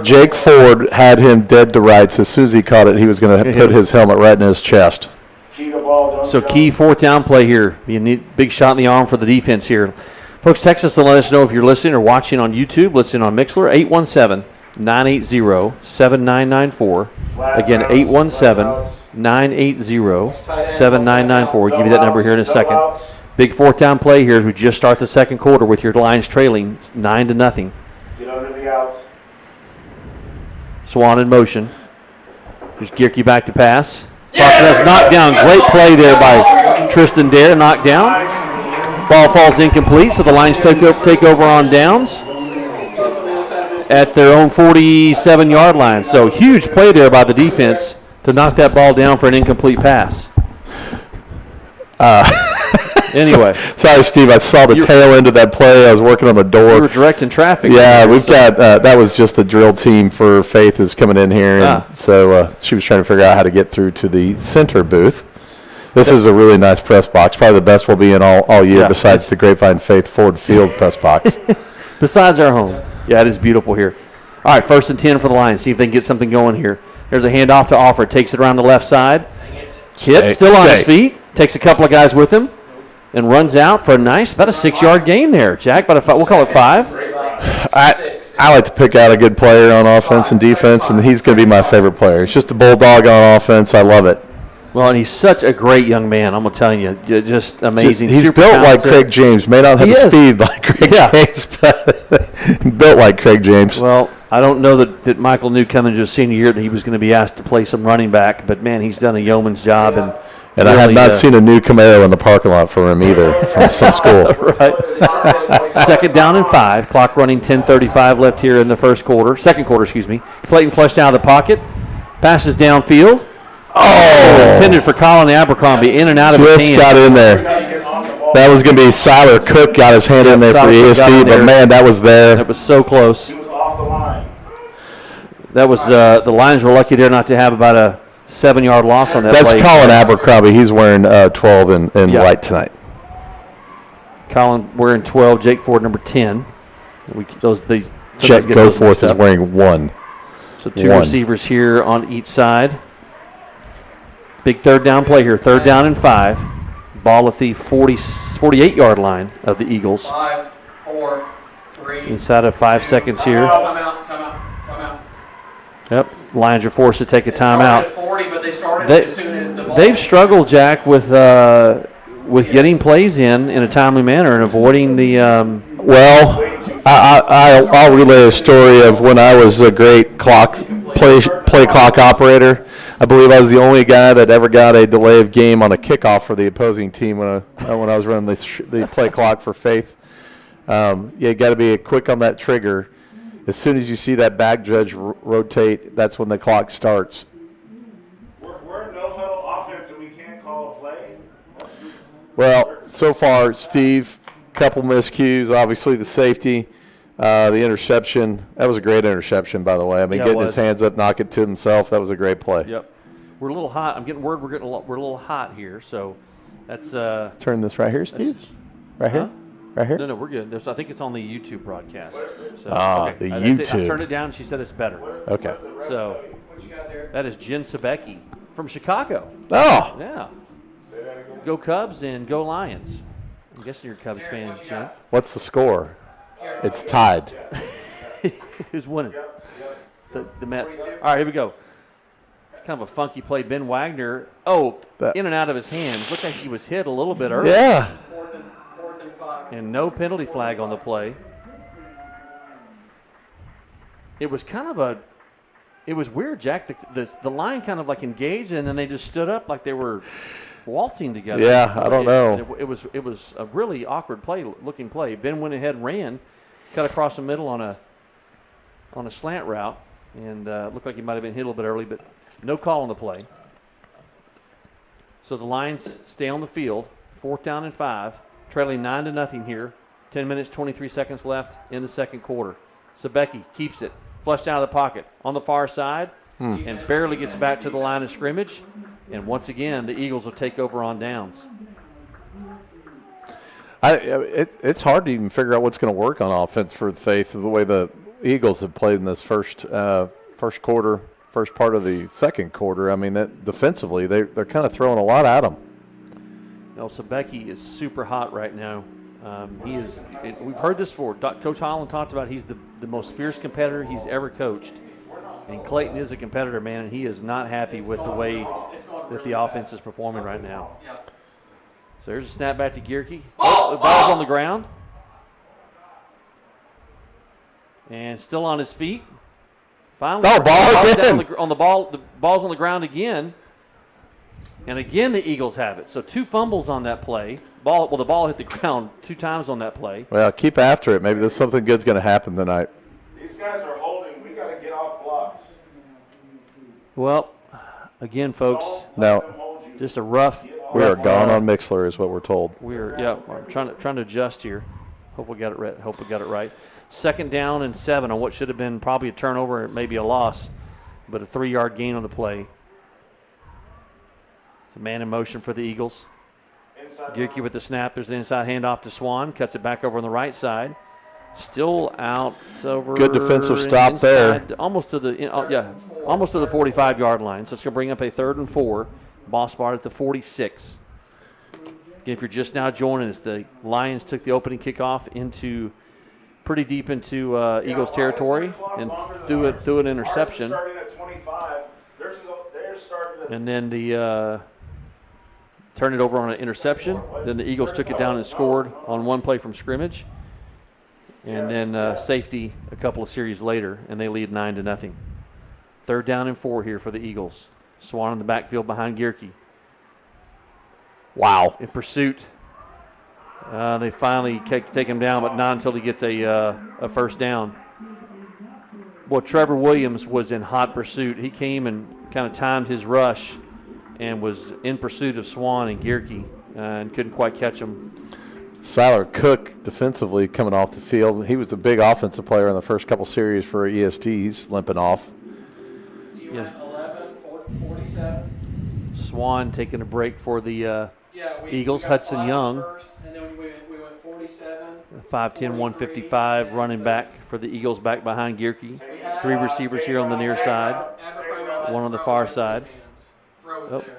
Jake Ford had him dead to rights. As soon as he caught it, he was going to put his helmet right in his chest. So key 4th down play here. You need big shot in the arm for the defense here. Folks, text us and let us know if you're listening or watching on YouTube. Listen on Mixler, 817-980-7994. Again, 817-980-7994. We'll give you that number here in a second. Big 4th down play here as we just start the second quarter with your Lions trailing 9-0. Get under the out. Swan in motion. Here's Gierke back to pass. That's knocked down. Great play there by Tristan Dare. Knocked down. Ball falls incomplete, so the Lions take over on downs at their own 47-yard line. So huge play there by the defense to knock that ball down for an incomplete pass. Anyway. Sorry, Steve. I saw the tail end of that play. I was working on the door. You were directing traffic. Yeah, we've got that was just the drill team for Faith is coming in here. And so she was trying to figure out how to get through to the center booth. This is a really nice press box. Probably the best we'll be in all year besides the Grapevine Faith Ford Field press box. Besides our home. Yeah, it is beautiful here. All right, 1st and 10 for the Lions. See if they can get something going here. There's a handoff to Offer. Takes it around the left side. Hit, still on his feet. Takes a couple of guys with him. And runs out for a nice, about a 6-yard gain there, Jack. We'll call it 5. I like to pick out a good player on offense and defense, and he's going to be my favorite player. He's just a bulldog on offense. I love it. Well, and he's such a great young man. I'm going to tell you, just amazing. He's built like Craig James. May not have the speed like Craig James, but built like Craig James. Well, I don't know that Michael knew coming into his senior year that he was going to be asked to play some running back, but, man, he's done a yeoman's job. And really, I have not seen a new Camaro in the parking lot for him either from some school. Right. 2nd down and 5. Clock running 10:35 left here in the second quarter, excuse me. Clayton flushed out of the pocket. Passes downfield. Oh! Intended for Colin Abercrombie. In and out of his hands. Just got in there. That was going to be Siler Cook got his hand in there for ESD, but, man, that was there. That was so close. He was off the line. That was the Lions were lucky there not to have about a 7-yard loss on that play. That's Colin Abercrombie. He's wearing 12 in white tonight. Colin wearing 12. Jake Ford number 10. Jack Goforth is wearing 1. So 2 receivers here on each side. Big 3rd down play here. 3rd down and 5. Ball at the 48-yard line of the Eagles. 5, 4, 3. Inside of 5 seconds here. Timeout. Yep. Lions are forced to take a timeout. At 40, but they started as soon as the ball. They've struggled, Jack, with getting plays in a timely manner and avoiding the. I'll relay a story of when I was a great play clock operator. I believe I was the only guy that ever got a delay of game on a kickoff for the opposing team when I was running the play clock for Faith. You got to be quick on that trigger. As soon as you see that back judge rotate, that's when the clock starts. We're no huddle offense and we can't call a play. Well, so far, Steve, couple miscues, obviously the safety, the interception. That was a great interception, by the way. I mean, getting his hands up, knock it to himself, that was a great play. Yep. We're a little hot. I'm getting word we're a little hot here, so that's turn this right here, Steve. Right here. Right here? No, we're good. I think it's on the YouTube broadcast. So, the YouTube. I turned it down. She said it's better. Okay. So that is Jen Sebecki from Chicago. Oh. Yeah. Go Cubs and go Lions. I'm guessing you're a Cubs fan, Jen. What's the score? It's tied. Who's winning? The Mets. All right, here we go. kind of a funky play. Ben Wagner, in and out of his hands. Looked like he was hit a little bit early. Yeah. Fourth and 5. And no penalty flag on the play. It was kind of it was weird, Jack. The line kind of like engaged, and then they just stood up like they were waltzing together. Yeah, I don't know. It was a really awkward looking play. Ben went ahead and ran, cut across the middle on a slant route, and looked like he might have been hit a little bit early, but no call on the play. So the Lions stay on the field, 4th down and 5, trailing 9-0 here. 10 minutes, 23 seconds left in the second quarter. Sabecki keeps it, flushed out of the pocket on the far side, and barely gets back to the line of scrimmage. And once again, the Eagles will take over on downs. It's hard to even figure out what's going to work on offense for Faith the way the Eagles have played in this first quarter, first part of the second quarter. I mean, defensively, they're kind of throwing a lot at them. Sabecki is super hot right now. We've heard this before. Coach Holland talked about he's the most fierce competitor he's ever coached. And Clayton is a competitor, man, and he is not happy with the way that the offense is performing right now. So there's a snap back to Gierke. The ball's on the ground. And still on his feet. Finally, ball again. The ball's on the ground again. And again, the Eagles have it. So 2 fumbles on that play. The ball hit the ground 2 times on that play. Well, keep after it. Maybe there's something good's going to happen tonight. These guys are holding. We got to get off blocks. Well, again, folks, No, just a rough. we are gone on Mixler, is what we're told. I'm trying to adjust here. Hope we got it right. 2nd down and 7 on what should have been probably a turnover, maybe a loss, but a 3-yard gain on the play. It's a man in motion for the Eagles. Gierke with the snap. There's the inside handoff to Swan. Cuts it back over on the right side. Still out over. Good defensive stop inside, there. Almost to the 45-yard line. So it's going to bring up a 3rd and 4. Ball spot at the 46. Again, if you're just now joining us, the Lions took the opening kickoff pretty deep into Eagles territory and threw an interception. And then turned it over on an interception. Then the Eagles took it down and scored on one play from scrimmage. And then safety a couple of series later, and they lead 9-0. 3rd down and 4 here for the Eagles. Swan in the backfield behind Gierke. Wow. In pursuit. They finally take him down, but not until he gets a first down. Well, Trevor Williams was in hot pursuit. He came and kind of timed his rush and was in pursuit of Swan and Gierke and couldn't quite catch him. Siler Cook defensively coming off the field. He was a big offensive player in the first couple series for EST. He's limping off. You went 11, 47. Swan taking a break for the Eagles. Hudson Young. First, and then we went 47. 5'10", 155, running back for the Eagles back behind Gierke. 3 receivers here on the near side. One on the far side.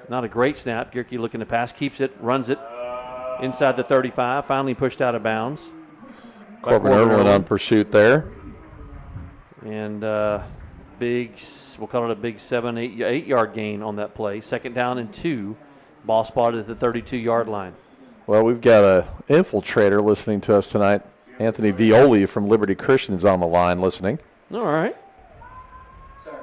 Not a great snap. Gierke looking to pass. Keeps it. Runs it. Inside the 35. Finally pushed out of bounds. Corbin Irwin on pursuit there. And we'll call it a big 8-yard gain on that play. 2nd down and 2. Ball spotted at the 32-yard line. Well, we've got an infiltrator listening to us tonight. Anthony Violi from Liberty Christian is on the line listening. All right. Sir.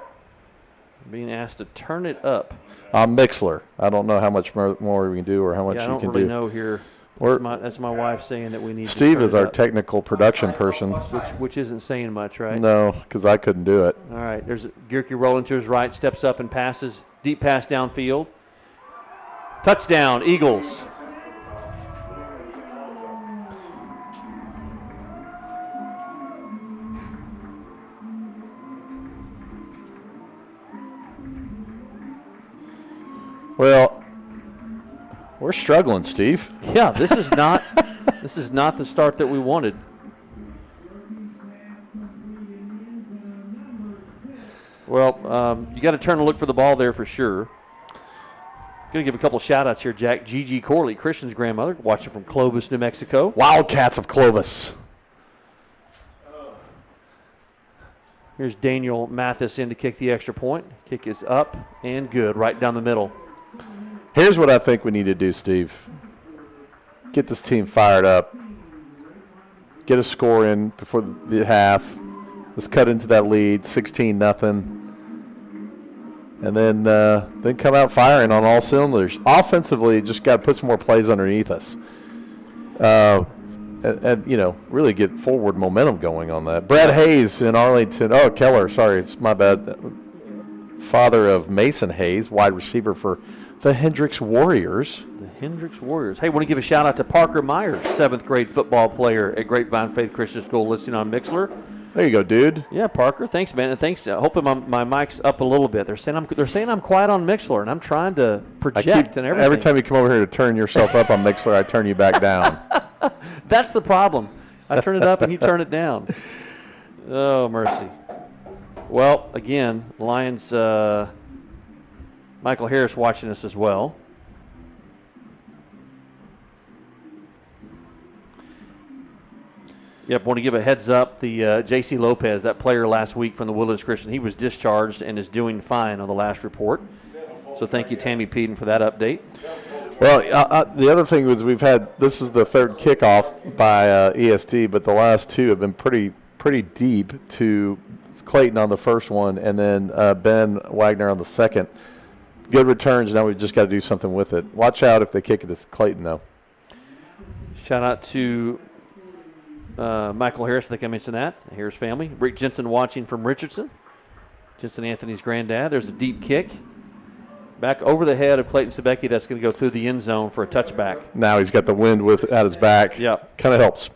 Being asked to turn it up. Mixler. I don't know how much more we can do or how much you can do. I don't really know here. That's my wife saying that we need Steve to turn is it our up. technical production person. Which isn't saying much, right? No, because I couldn't do it. All right. There's Gierke rolling to his right, steps up and passes. Deep pass downfield. Touchdown, Eagles. Well, we're struggling, Steve. Yeah, this is not the start that we wanted. Well, you got to turn and look for the ball there for sure. Going to give a couple shout-outs here, Jack. Gigi Corley, Christian's grandmother, watching from Clovis, New Mexico. Wildcats of Clovis. Here's Daniel Mathis in to kick the extra point. Kick is up and good, right down the middle. Here's what I think we need to do, Steve. Get this team fired up. Get a score in before the half. Let's cut into that lead, 16-0. And then come out firing on all cylinders. Offensively, just got to put some more plays underneath us. And, really get forward momentum going on that. Brad Hayes in Arlington. Oh, Keller, sorry, it's my bad. Father of Mason Hayes, wide receiver for the Hendricks Warriors. The Hendricks Warriors. Hey, want to give a shout out to Parker Myers, 7th grade football player at Grapevine Faith Christian School, listening on Mixler. There you go, dude. Yeah, Parker. Thanks, man, and thanks. Hopefully my mic's up a little bit. They're saying I'm quiet on Mixler, and I'm trying to project and everything. Every time you come over here to turn yourself up on Mixler, I turn you back down. That's the problem. I turn it up and you turn it down. Oh, mercy. Well, again, Lions. Michael Harris watching us as well. Yep, want to give a heads up. The J.C. Lopez, that player last week from the Woodlands Christian, he was discharged and is doing fine on the last report. So thank you, Tammy Peden, for that update. Well, the other thing was this is the third kickoff by ESD, but the last two have been pretty deep to Clayton on the first one and then Ben Wagner on the second. Good returns. Now we've just got to do something with it. Watch out if they kick it to Clayton, though. Shout out to Michael Harris. I think I mentioned that. The Harris family. Rick Jensen watching from Richardson. Jensen Anthony's granddad. There's a deep kick. Back over the head of Clayton Sebecki. That's going to go through the end zone for a touchback. Now he's got the wind at his back. Yep. Kind of helps.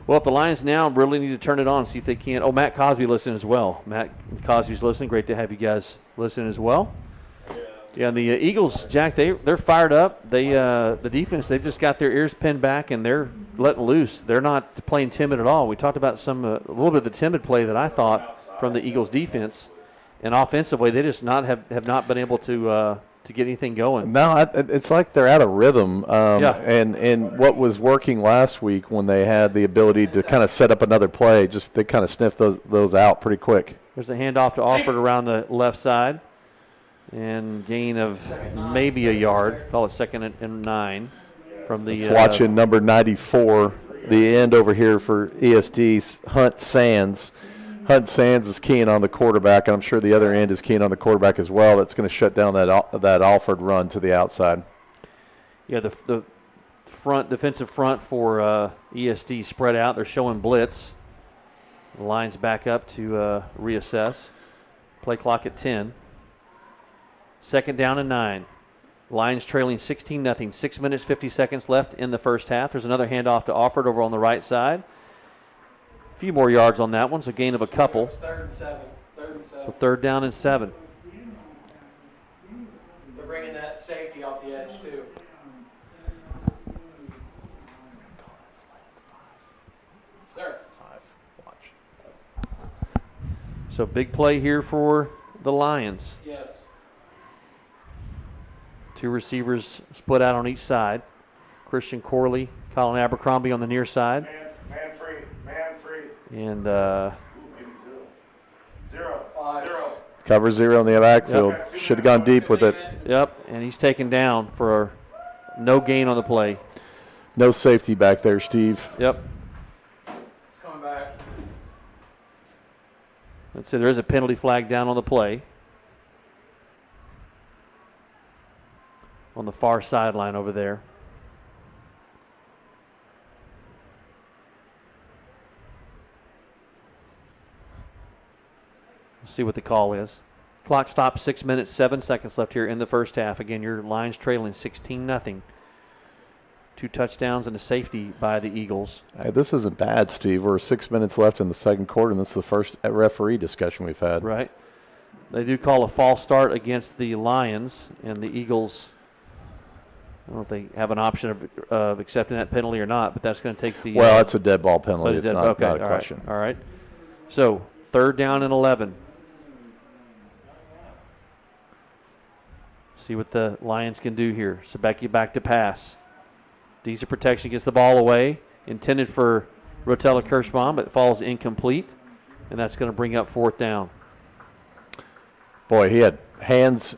Well, if the Lions now really need to turn it on, see if they can. Oh, Matt Cosby listening as well. Matt Cosby's listening. Great to have you guys listening as well. Yeah, and the Eagles, Jack, they're fired up. The defense, they've just got their ears pinned back and they're letting loose. They're not playing timid at all. We talked about a little bit of the timid play that I thought from the Eagles defense. And offensively, they just have not been able to get anything going. No, it's like they're out of rhythm. Yeah. And what was working last week when they had the ability to kind of set up another play, just they kind of sniffed those out pretty quick. There's a handoff to Alford around the left side. And gain of maybe a yard. Call it 2nd and 9 from the. Watching number 94, the end over here for ESD, Hunt Sands. Hunt Sands is keying on the quarterback, and I'm sure the other end is keying on the quarterback as well. That's going to shut down that Alford run to the outside. Yeah, the defensive front for ESD spread out. They're showing blitz. The line's back up to reassess. Play clock at 10. 2nd down and 9. Lions trailing 16-0. 6 minutes, 50 seconds left in the first half. There's another handoff to Alford over on the right side. A few more yards on that one, so gain of a couple. 3rd and 7. So 3rd down and 7. They're bringing that safety off the edge, too. Sir. So big play here for the Lions. Yes. 2 receivers split out on each side. Christian Corley, Colin Abercrombie on the near side. Man free. And Zero. Cover 0 in the backfield. Yep. Should have gone deep with it. Yep, and he's taken down for no gain on the play. No safety back there, Steve. Yep. It's coming back. Let's see, there is a penalty flag down on the play. On the far sideline over there. We'll see what the call is. Clock stopped, 6 minutes, 7 seconds left here in the first half. Again, your Lions trailing 16-0. 2 touchdowns and a safety by the Eagles. Hey, this isn't bad, Steve. We're 6 minutes left in the second quarter, and this is the first referee discussion we've had. Right. They do call a false start against the Lions, and the Eagles, I don't know if they have an option of accepting that penalty or not, but that's going to take the... Well, it's a dead ball penalty. It's not a all question. All right. So, 3rd down and 11. See what the Lions can do here. Sebecki back to pass. Decent protection, gets the ball away. Intended for Rotella Kirschbaum, but falls incomplete. and that's going to bring up 4th down. Boy, he had hands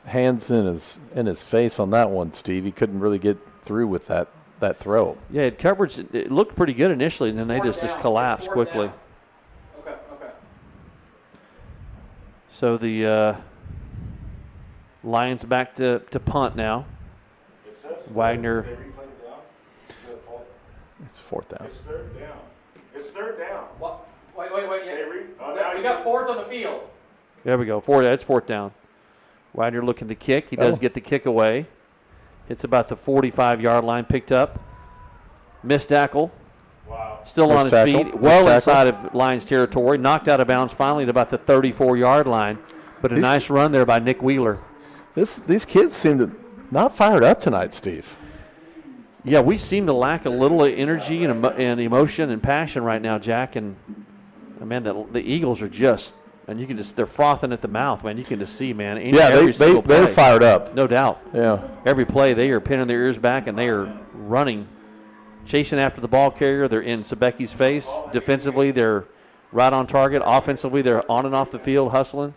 in his face on that one, Steve. He couldn't really get through with that throw. Yeah, it coverage. It looked pretty good initially, and then they just collapsed quickly. Down. Okay. So the Lions back to punt now. It says Wagner. They replayed it down. Is that a fault? It's 4th down. It's 3rd down. It's 3rd down. What? Wait. Yeah. Now We got 4th on the field. There we go. That's 4th down. Wagner looking to kick. He does get the kick away. It's about the 45-yard line, picked up. Missed tackle. Wow. Still on Missed his tackle. feet. Missed Well tackle. inside of Lions territory. Knocked out of bounds finally at about the 34-yard line. But a nice run there by Nick Wheeler. These kids seem to not fired up tonight, Steve. Yeah, we seem to lack a little energy and emotion and passion right now, Jack. And, man, the Eagles are just – and you can just, they're frothing at the mouth, man. You can just see, man. Yeah, they're fired up. No doubt. Yeah. Every play, they are pinning their ears back, and they are running, chasing after the ball carrier. They're in Sebecki's face. Defensively, they're right on target. Offensively, they're on and off the field hustling.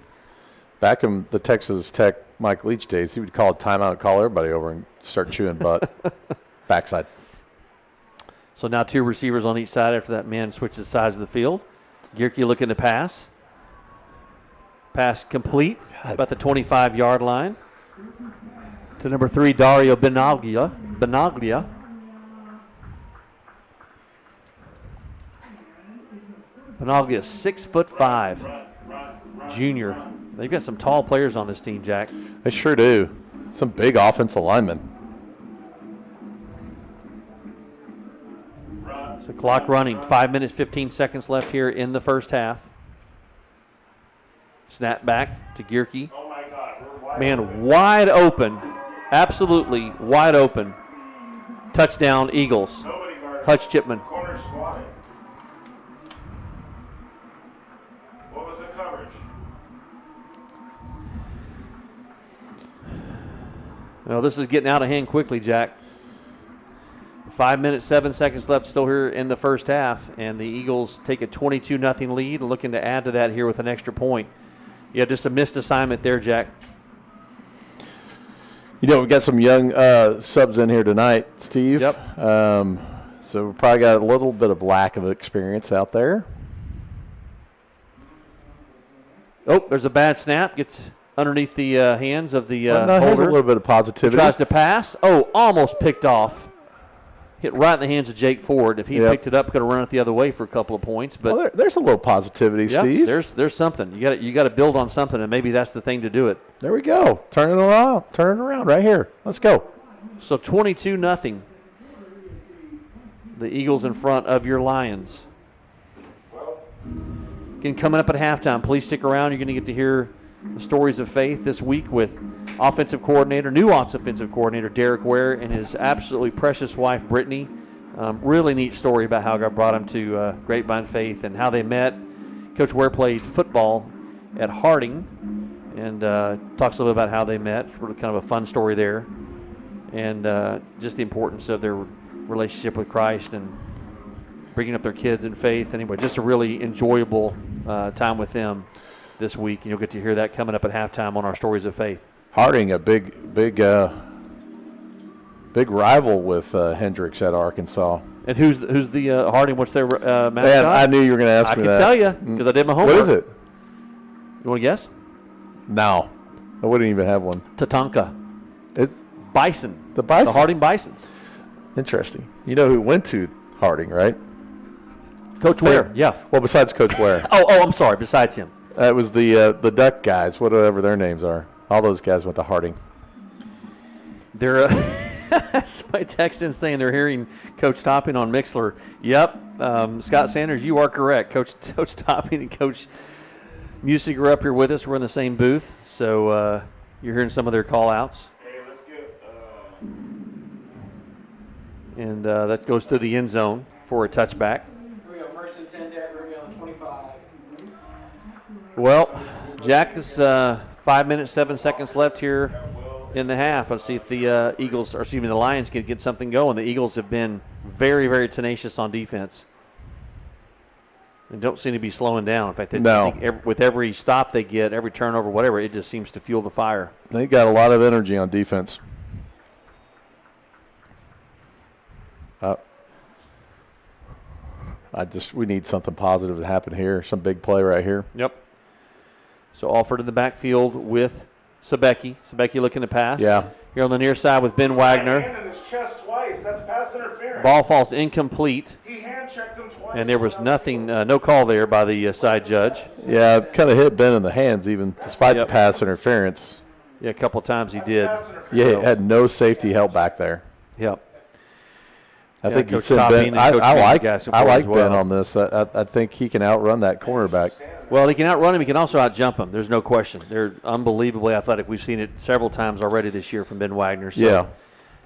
Back in the Texas Tech Mike Leach days, he would call a timeout, call everybody over, and start chewing butt. Backside. So now 2 receivers on each side after that man switches sides of the field. Gierke looking to pass. Pass complete, about the 25-yard line. To number 3, Dario Benaglia. Benaglia 6'5", junior. They've got some tall players on this team, Jack. They sure do. Some big offensive linemen. So clock running, 5 minutes, 15 seconds left here in the first half. Snap back to Gierke. Oh, my God. We're wide Man, open. wide open. Absolutely wide open. Touchdown, Eagles. Nobody guarded. Hutch Chipman. Corner squatting. What was the coverage? Well, this is getting out of hand quickly, Jack. 5 minutes, 7 seconds left still here in the first half, and the Eagles take a 22-0 lead and looking to add to that here with an extra point. Yeah, just a missed assignment there, Jack. You know, we've got some young subs in here tonight, Steve. Yep. So we probably got a little bit of lack of experience out there. Oh, there's a bad snap. Gets underneath the hands of the Well, no, here's a holder. little bit of positivity. Tries to pass. Oh, almost picked off. Hit right in the hands of Jake Ford. If he picked it up, could have run it the other way for a couple of points. But well, there's a little positivity, yeah, Steve. there's something. You got to build on something, and maybe that's the thing to do it. There we go. Turn it around right here. Let's go. So 22-0. The Eagles in front of your Lions. Again, coming up at halftime, please stick around. You're going to get to hear the stories of faith this week with new offensive coordinator Derek Ware and his absolutely precious wife Brittany. Really neat story about how God brought him to Grapevine Faith and how they met. Coach Ware played football at Harding and talks a little bit about how they met. Really kind of a fun story there, and just the importance of their relationship with Christ and bringing up their kids in faith. Anyway, just a really enjoyable time with them this week, and you'll get to hear that coming up at halftime on our Stories of Faith. Harding, a big rival with Hendricks at Arkansas. And who's the Harding? What's their mascot? Man, I knew you were going to ask me that. I can tell you because I did my homework. What is it? You want to guess? No, I wouldn't even have one. Tatanka. It's Bison. the Bison. The Harding Bisons. Interesting. You know who went to Harding, right? Coach Ware. Yeah. Well, besides Coach Ware, Oh, I'm sorry. Besides him. it was the Duck guys, whatever their names are. All those guys went to Harding. They're somebody texting saying they're hearing Coach Topping on Mixler. Yep, Scott Sanders, you are correct. Coach Topping and Coach Music are up here with us. We're in the same booth, so you're hearing some of their call-outs. Hey, let's get And that goes to the end zone for a touchback. Here we go. First and 10, Derek. We're going to be on the 25. Well, Jack, this 5 minutes, 7 seconds left here in the half. Let's see if the the Lions can get something going. The Eagles have been very, very tenacious on defense. And don't seem to be slowing down. In fact, No. I think with every stop they get, every turnover, whatever, it just seems to fuel the fire. They got a lot of energy on defense. We need something positive to happen here. Some big play right here. Yep. So Alford in the backfield with Sebecki. Sebecki looking to pass. Yeah. Here on the near side with Ben Wagner. Hand in his chest twice. That's pass interference. Ball falls incomplete. He hand checked him twice. And there was nothing, no call there by the side judge. Yeah, it kind of hit Ben in the hands, even despite the pass interference. Yeah, a couple of times he did. Yeah, he had no safety help back there. Yep. I think you Coach said Topping Ben. and Coach I like Gas I like as well. Ben on this. I think he can outrun that cornerback. Well, he can outrun him. He can also outjump him. There's no question. They're unbelievably athletic. We've seen it several times already this year from Ben Wagner. So Yeah.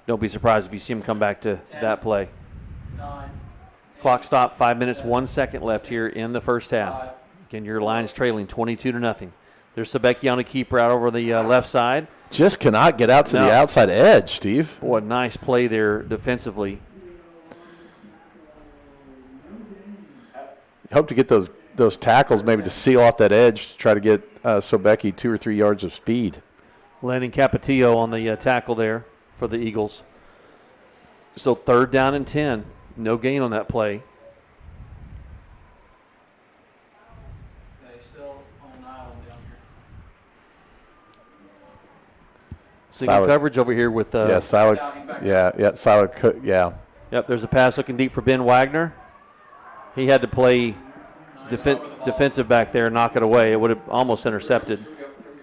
don't be surprised if you see him come back to that play. 9, Clock stop, 5 minutes, 1 second left here in the first half. Again, your line's trailing 22-0. There's Sebecki on a keeper out over the left side. Just cannot get out to No. the outside edge, Steve. Boy, nice play there defensively. Hope to get those tackles maybe to seal off that edge to try to get Sobecki 2 or 3 yards of speed. Landon Capetillo on the tackle there for the Eagles. So 3rd down and 10. No gain on that play. They still on an island down here. Single Solid. coverage over here with Yeah, Siler. Yeah, he's back Yeah, Siler. Yeah. Yep, there's a pass looking deep for Ben Wagner. He had to play defensive back there and knock it away. It would have almost intercepted.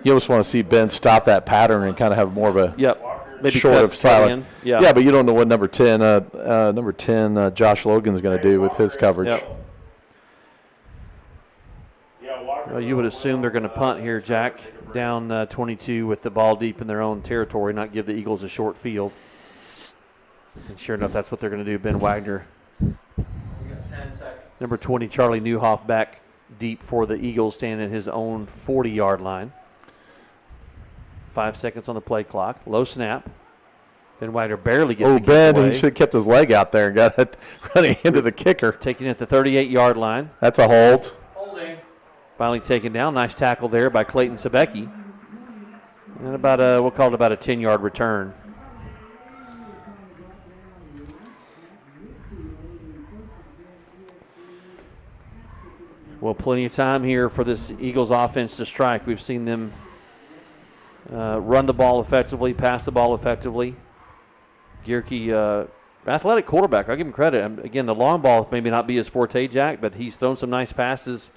You almost want to see Ben stop that pattern and kind of have more of a Yep, maybe short cut of Siler. in. Yeah, But you don't know what number 10, Josh Logan's going to do with his coverage. Yep. Well, you would assume they're going to punt here, Jack, down 22 with the ball deep in their own territory, not give the Eagles a short field. And sure enough, that's what they're going to do. Ben Wagner, We got 10 seconds. number 20, Charlie Newhoff, back deep for the Eagles, standing at his own 40-yard line. 5 seconds on the play clock. Low snap. Ben Wagner barely gets Oh, the kick Ben, away. he should have kept his leg out there and got it running into the kicker. Taking it at the 38-yard line. That's a hold. Holding. Finally taken down. Nice tackle there by Clayton Sebecki. And we'll call it about a 10-yard return. Well, plenty of time here for this Eagles offense to strike. We've seen them run the ball effectively, pass the ball effectively. Gierke, athletic quarterback. I'll give him credit. Again, the long ball maybe not be his forte, Jack, but he's thrown some nice passes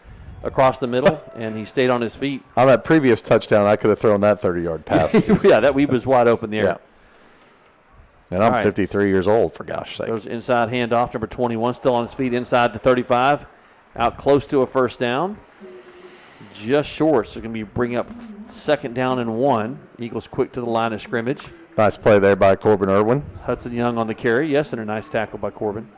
across the middle, and he stayed on his feet. On that previous touchdown, I could have thrown that 30-yard pass. Yeah, that weave was wide open there. Yeah. And I'm All right. 53 years old, for gosh sake. There's inside handoff, number 21 still on his feet inside the 35. Out close to a first down. Just short, so going to be bringing up 2nd down and 1. Eagles quick to the line of scrimmage. Nice play there by Corbin Irwin. Hudson Young on the carry. Yes, and a nice tackle by Corbin.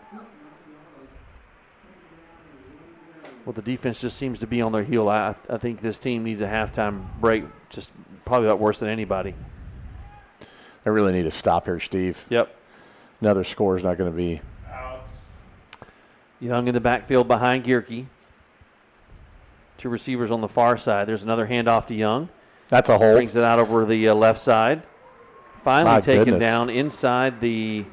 Well, the defense just seems to be on their heel. I think this team needs a halftime break, just probably about worse than anybody. They really need to stop here, Steve. Yep. Another score is not going to be. Young in the backfield behind Gierke. 2 receivers on the far side. There's another handoff to Young. That's a hold. Brings it out over the left side. Finally My taken goodness. down inside the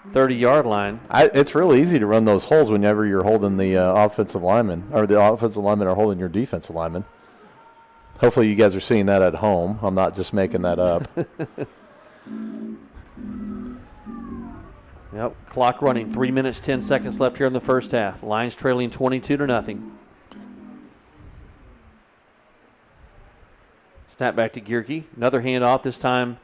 30-yard line. It's really easy to run those holes whenever you're holding the offensive lineman, or the offensive linemen are holding your defensive lineman. Hopefully you guys are seeing that at home. I'm not just making that up. Yep, clock running. 3 minutes, 10 seconds left here in the first half. Lions trailing 22-0. Snap back to Gierke. Another handoff, this time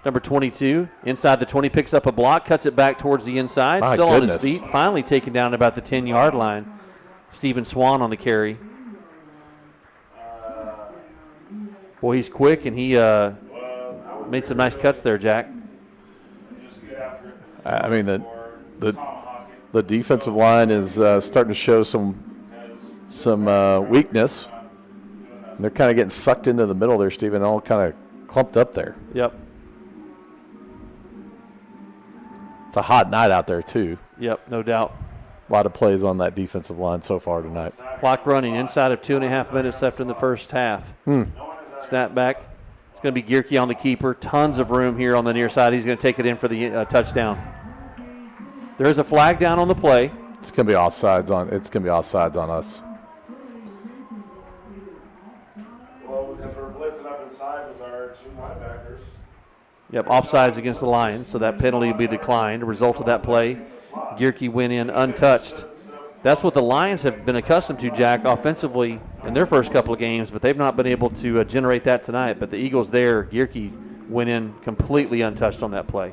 number 22. Inside the 20, picks up a block, cuts it back towards the inside. My Still on goodness. his feet. Finally taken down about the 10-yard line. Stephen Swan on the carry. Boy, he's quick, and he made some nice cuts there, Jack. I mean, the defensive line is starting to show some weakness. And they're kind of getting sucked into the middle there, Stephen, all kind of clumped up there. Yep. It's a hot night out there, too. Yep, no doubt. A lot of plays on that defensive line so far tonight. Clock running inside of 2.5 minutes left in the first half. Snap back. It's going to be Gierke on the keeper. Tons of room here on the near side. He's going to take it in for the touchdown. There is a flag down on the play. It's going to be offsides on. It's going to be offsides on us. Well, because we're blitzing up inside with our 2 linebackers. Yep, offsides against the Lions, so that penalty will be declined. A result of that play, Gierke went in untouched. That's what the Lions have been accustomed to, Jack, offensively in their first couple of games, but they've not been able to generate that tonight. But the Eagles there, Gierke went in completely untouched on that play.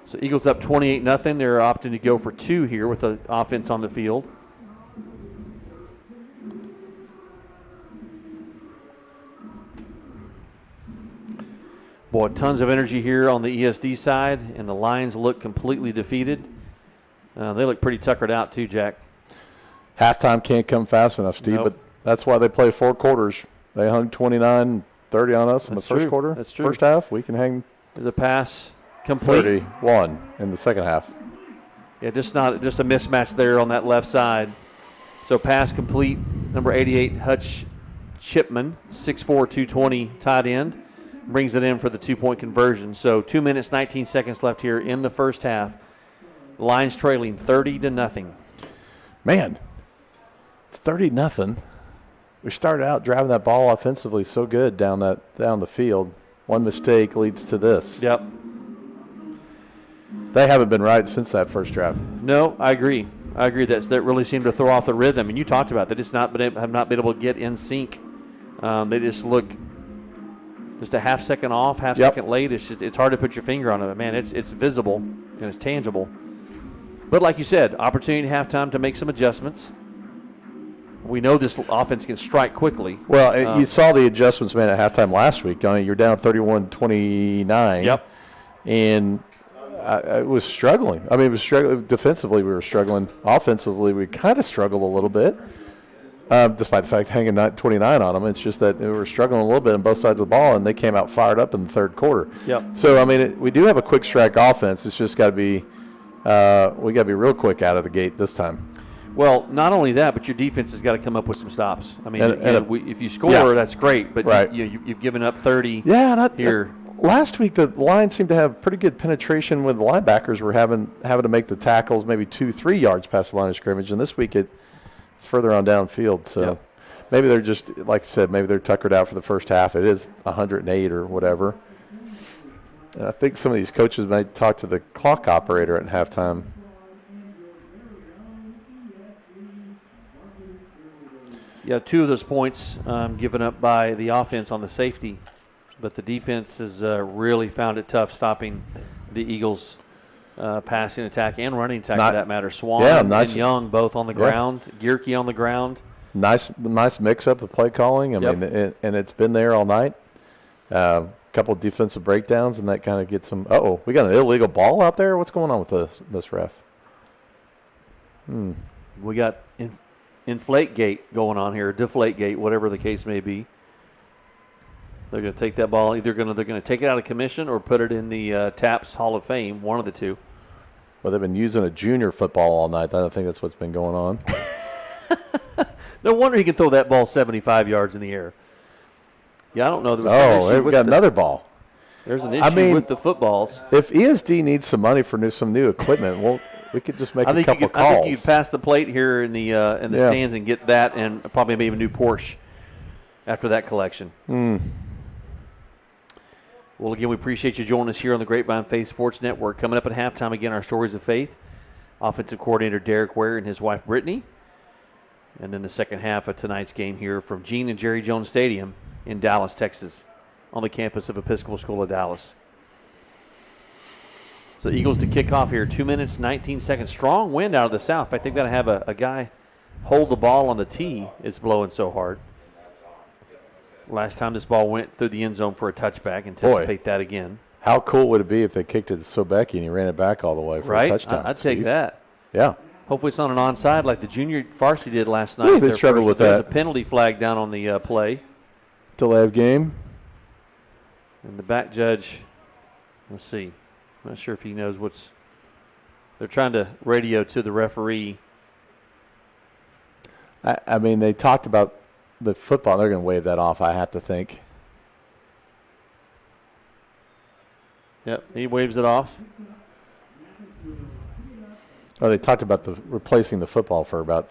So Eagles up 28-0. They're opting to go for 2 here with the offense on the field. Boy, tons of energy here on the ESD side, and the Lions look completely defeated. They look pretty tuckered out too, Jack. Halftime can't come fast enough, Steve, Nope. but that's why they play 4 quarters. They hung 29-30 on us in the That's first true. quarter. That's true. First half, we can hang There's a pass complete. 31 in the second half. Yeah, just a mismatch there on that left side. So pass complete. Number 88, Hutch Chipman, 6'4", 220 tight end, brings it in for the 2-point conversion. So 2 minutes, 19 seconds left here in the first half. Lions trailing 30-0. Man, it's 30-0. We started out driving that ball offensively so good down the field. One mistake leads to this. Yep. They haven't been right since that first drive. No, I agree. That really seemed to throw off the rhythm. And you talked about that. It's have not been able to get in sync. They just look just a half second off, second late. It's hard to put your finger on it. Man, it's visible and it's tangible. But like you said, opportunity at halftime to make some adjustments. We know this offense can strike quickly. Well, you saw the adjustments made at halftime last week. I mean, you're down 31-29. Yep. And I was struggling. I mean, it was struggling. Defensively, we were struggling. Offensively, we kind of struggled a little bit, despite the fact hanging 29 on them. It's just that we were struggling a little bit on both sides of the ball, and they came out fired up in the third quarter. Yep. So, I mean, we do have a quick strike offense. It's just got to be we got to be real quick out of the gate this time. Well, not only that, but your defense has got to come up with some stops. I mean, if you score, Yeah. that's great, but Right. you've given up 30 here. Last week, the Lions seemed to have pretty good penetration when the linebackers were having to make the tackles maybe 2-3 yards past the line of scrimmage, and this week it's further on downfield. So Yep. maybe they're just, like I said, maybe they're tuckered out for the first half. It is 108 or whatever. And I think some of these coaches might talk to the clock operator at halftime. Yeah, 2 of those points given up by the offense on the safety, but the defense has really found it tough stopping the Eagles' passing attack and running attack for that matter. Swan and Young both on the ground, Gierke on the ground. Nice mix-up of play calling. I mean, and it's been there all night. Couple of defensive breakdowns, and that kind of gets them. We got an illegal ball out there? What's going on with this ref? We got inflate gate going on here, deflate gate, whatever the case may be. They're going to take that ball. They're going to take it out of commission or put it in the TAPS Hall of Fame, one of the two. Well, they've been using a junior football all night. I don't think that's what's been going on. No wonder he can throw that ball 75 yards in the air. Yeah, I don't know. They've got another ball. There's an issue with the footballs. If ESD needs some money for some new equipment, we could just make a couple calls. I think you could pass the plate here in the stands and get that, and probably maybe a new Porsche after that collection. Well, again, we appreciate you joining us here on the Grapevine Faith Sports Network. Coming up at halftime, again, our Stories of Faith. Offensive coordinator Derek Ware and his wife Brittany. And then the second half of tonight's game here from Gene and Jerry Jones Stadium in Dallas, Texas, on the campus of Episcopal School of Dallas. So Eagles to kick off here, 2 minutes, 19 seconds. Strong wind out of the south. In fact, they've got to have a guy hold the ball on the tee. It's blowing so hard. Last time this ball went through the end zone for a touchback. Anticipate that again. How cool would it be if they kicked it to Sobecki and he ran it back all the way for a touchdown? I'd take that. Yeah. Hopefully it's not an onside like the junior varsity did last night. They struggled with that. There's a penalty flag down on the play. Delay of game. And the back judge, let's see. I'm not sure if he knows what's They're trying to radio to the referee. I mean, they talked about the football. They're going to wave that off, I have to think. Yep, he waves it off. Oh, they talked about replacing the football for about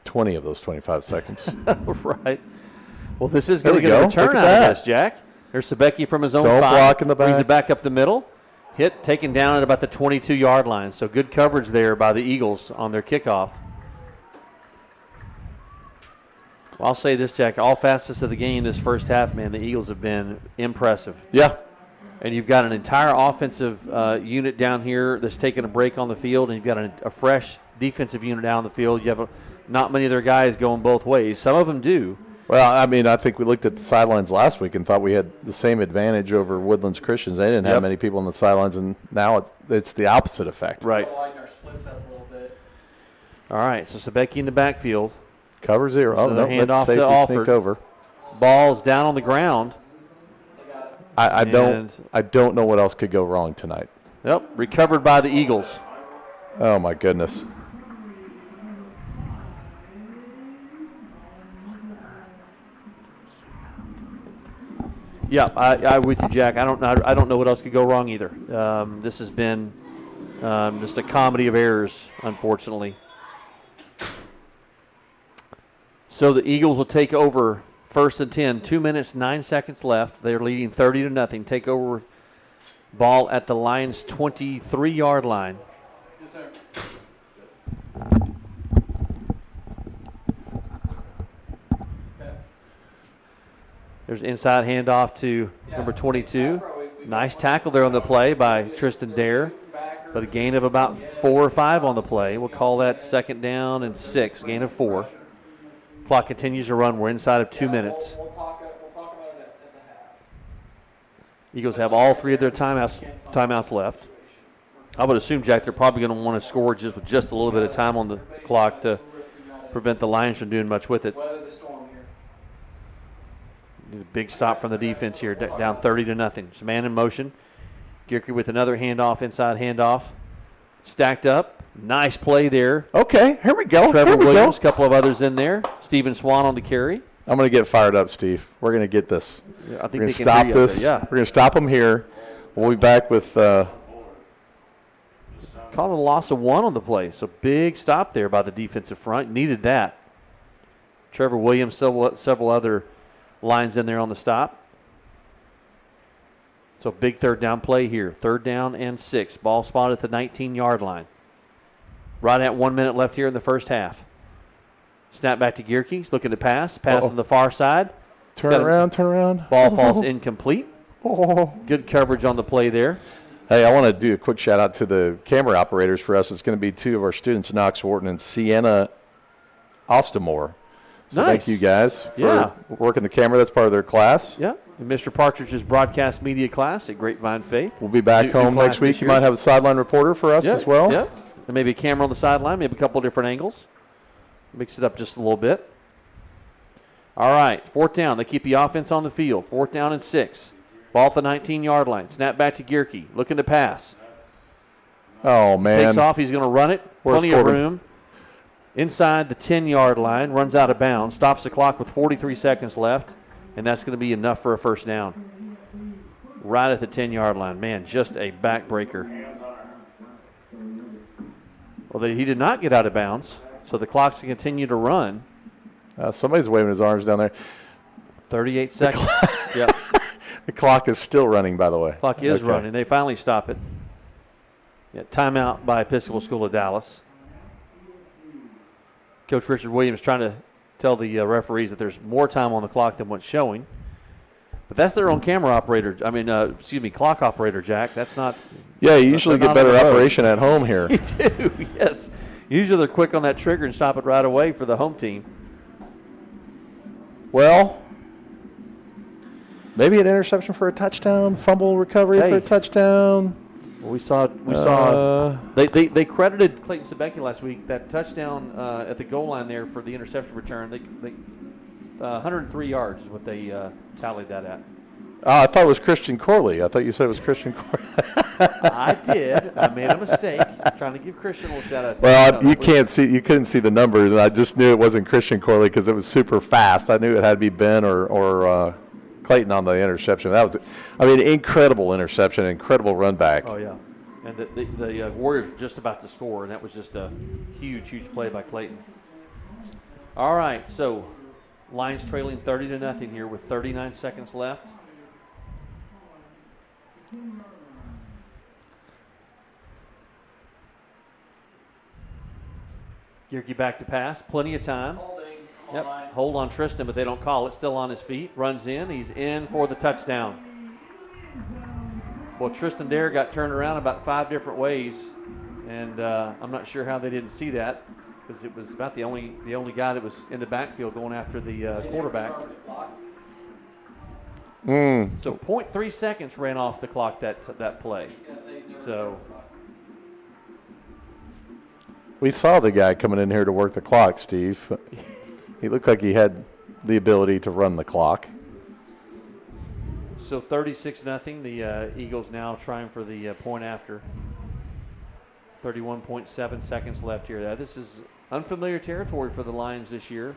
20 of those 25 seconds. Right. Well, this is going to There we get a go. return Look out at of that. this, Jack. There's Sebecki from his own Don't 5. block in the Brings back. it back up the middle. Hit, taken down at about the 22-yard line. So good coverage there by the Eagles on their kickoff. Well, I'll say this, Jack. All facets of the game this first half, man, the Eagles have been impressive. Yeah. And you've got an entire offensive unit down here that's taking a break on the field, and you've got a fresh defensive unit down the field. You have not many of their guys going both ways. Some of them do. Well, I mean, I think we looked at the sidelines last week and thought we had the same advantage over Woodlands Christians. They didn't have many people on the sidelines, and now it's the opposite effect. Right. I like our splits up a little bit. All right, so Sebecki in the backfield. Cover 0. Oh, So no, hand off let to safety Alford. sneak over. Ball's down on the ground. They got it. I don't know what else could go wrong tonight. Yep, recovered by the Eagles. Oh, my goodness. Yeah, I'm with you, Jack. I don't know what else could go wrong either. This has been just a comedy of errors, unfortunately. So the Eagles will take over 1st and 10. 2 minutes, 9 seconds left. They're leading 30-0. Take over ball at the Lions' 23-yard line. Yes, sir. Okay. There's inside handoff to number 22. Nice tackle there on the play by Tristan Dare, but a gain of about 4 or 5 on the play. We'll call that 2nd down and 6, gain of 4. Clock continues to run. We're inside of 2 minutes. We'll talk about it at the half. Eagles have all 3 of their timeouts left. I would assume, Jack, they're probably going to want to score just with just a little bit of time on the clock to prevent the Lions from doing much with it. Weather the storm here. A big stop from the defense here, down 30-0. It's man in motion. Gierke with another handoff, inside handoff. Stacked up. Nice play there. Okay, here we go. Trevor Here we Williams, a go. couple of others in there. Stephen Swan on the carry. I'm going to get fired up, Steve. We're going to get this. Yeah, I We're think going they to can stop hear you up this. there, yeah. We're going to stop them here. We'll be back with Caught a loss of 1 on the play. So big stop there by the defensive front. Needed that. Trevor Williams, several other lines in there on the stop. So big 3rd down play here. 3rd down and 6. Ball spotted at the 19-yard line. Right at 1 minute left here in the first half. Snap back to Gierke. He's looking to pass. Pass on the far side. turn Got it. around. Ball falls incomplete. Oh. Good coverage on the play there. Hey, I want to do a quick shout out to the camera operators for us. It's going to be 2 of our students, Knox Wharton and Sienna Ostamore. So Nice. thank you guys for Yeah. working the camera. That's part of their class. Yeah. And Mr. Partridge's broadcast media class at Grapevine Faith. We'll be back New home class next week. this You year. might have a sideline reporter for us as well. Yeah. And maybe a camera on the sideline, maybe a couple of different angles. Mix it up just a little bit. All right, 4th down. They keep the offense on the field. 4th down and 6. Ball at the 19-yard line. Snap back to Gierke. Looking to pass. Oh, man. Takes off. He's going to run it. Where's Plenty of Corbin? room. Inside the 10-yard line. Runs out of bounds. Stops the clock with 43 seconds left. And that's going to be enough for a 1st down. Right at the 10-yard line. Man, just a backbreaker. Well, he did not get out of bounds. So the clock's going to continue to run. Somebody's waving his arms down there. 38 seconds. Yep. The clock is still running, by the way. Clock is Okay. running. They finally stop it. Yeah, timeout by Episcopal School of Dallas. Coach Richard Williams trying to tell the referees that there's more time on the clock than what's showing. But that's their own camera operator. Clock operator, Jack. That's not. Yeah, you usually they're get not on better the road. operation at home here. You do, yes. Usually they're quick on that trigger and stop it right away for the home team. Well, maybe an interception for a touchdown, fumble recovery for a touchdown. Well, we saw. They credited Clayton Sebecki last week that touchdown at the goal line there for the interception return. They 103 yards is what they tallied that at. Oh, I thought it was Christian Corley. I thought you said it was Christian Corley. I did. I made a mistake. Trying to give Christian a little shout out. Well, you couldn't see the numbers, and I just knew it wasn't Christian Corley because it was super fast. I knew it had to be Ben or Clayton on the interception. That was, incredible interception, incredible run back. Oh yeah, and the Warriors were just about to score, and that was just a huge play by Clayton. All right, so Lions trailing 30-0 here with 39 seconds left. Gierke back to pass. Plenty of time. Holding. Yep. Online. Hold on Tristan, but they don't call it. Still on his feet. Runs in. He's in for the touchdown. Well, Tristan Dare got turned around about 5 different ways, and I'm not sure how they didn't see that because it was about the only guy that was in the backfield going after the quarterback. So 0.3 seconds ran off the clock that play. So We saw the guy coming in here to work the clock, Steve. He looked like he had the ability to run the clock. So 36-0. The Eagles now trying for the point after. 31.7 seconds left here. This is unfamiliar territory for the Lions this year.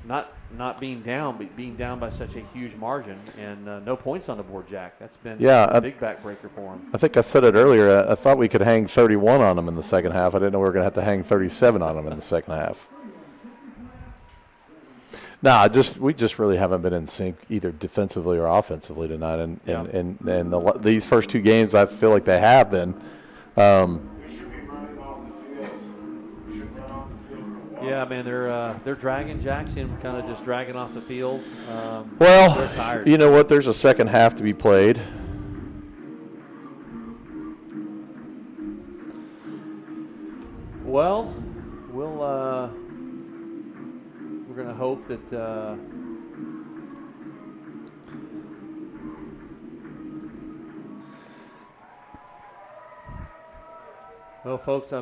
Not being down, but being down by such a huge margin, and no points on the board, Jack. That's been a big backbreaker for him. I think I said it earlier. I thought we could hang 31 on them in the second half. I didn't know we were going to have to hang 37 on them in the second half. No, we just really haven't been in sync either defensively or offensively tonight, and these first 2 games I feel like they have been. We should be running off the field. We should run off the field for a while. Yeah, man, they're dragging Jackson, kind of just dragging off the field. Well, they're tired. you know what? There's a second half to be played. Well, we're going to hope that well, folks,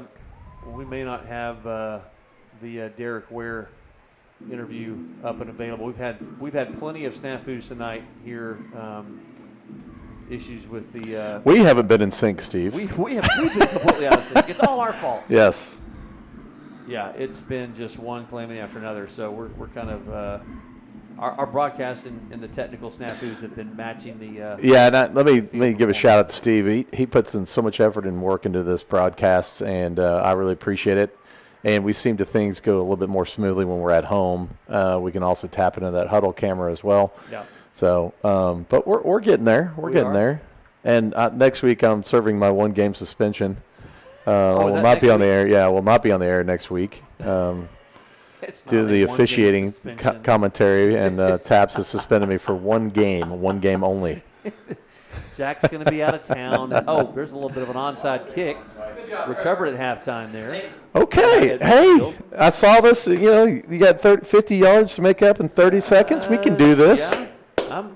we may not have the Derek Ware interview up and available. We've had plenty of snafus tonight here. Issues with the. We haven't been in sync, Steve. We've been completely out of sync. It's all our fault. Yes. Yeah, it's been just one calamity after another. So we're kind of our broadcast and the technical snafus have been matching the. Yeah, and let me give a shout out to Steve. He puts in so much effort and work into this broadcast, and I really appreciate it. And we seem to things go a little bit more smoothly when we're at home. We can also tap into that huddle camera as well. Yeah. So, but we're getting there. We're getting there. And next week I'm serving my 1-game suspension. Will not be on the air. Yeah, will not be on the air next week. Due to the officiating commentary, and Taps has suspended me for 1 game only. Jack's going to be out of town. Oh, there's a little bit of an onside kick. Recovered at halftime there. Okay. Hey, I saw this. You got 50 yards to make up in 30 seconds. We can do this. Yeah.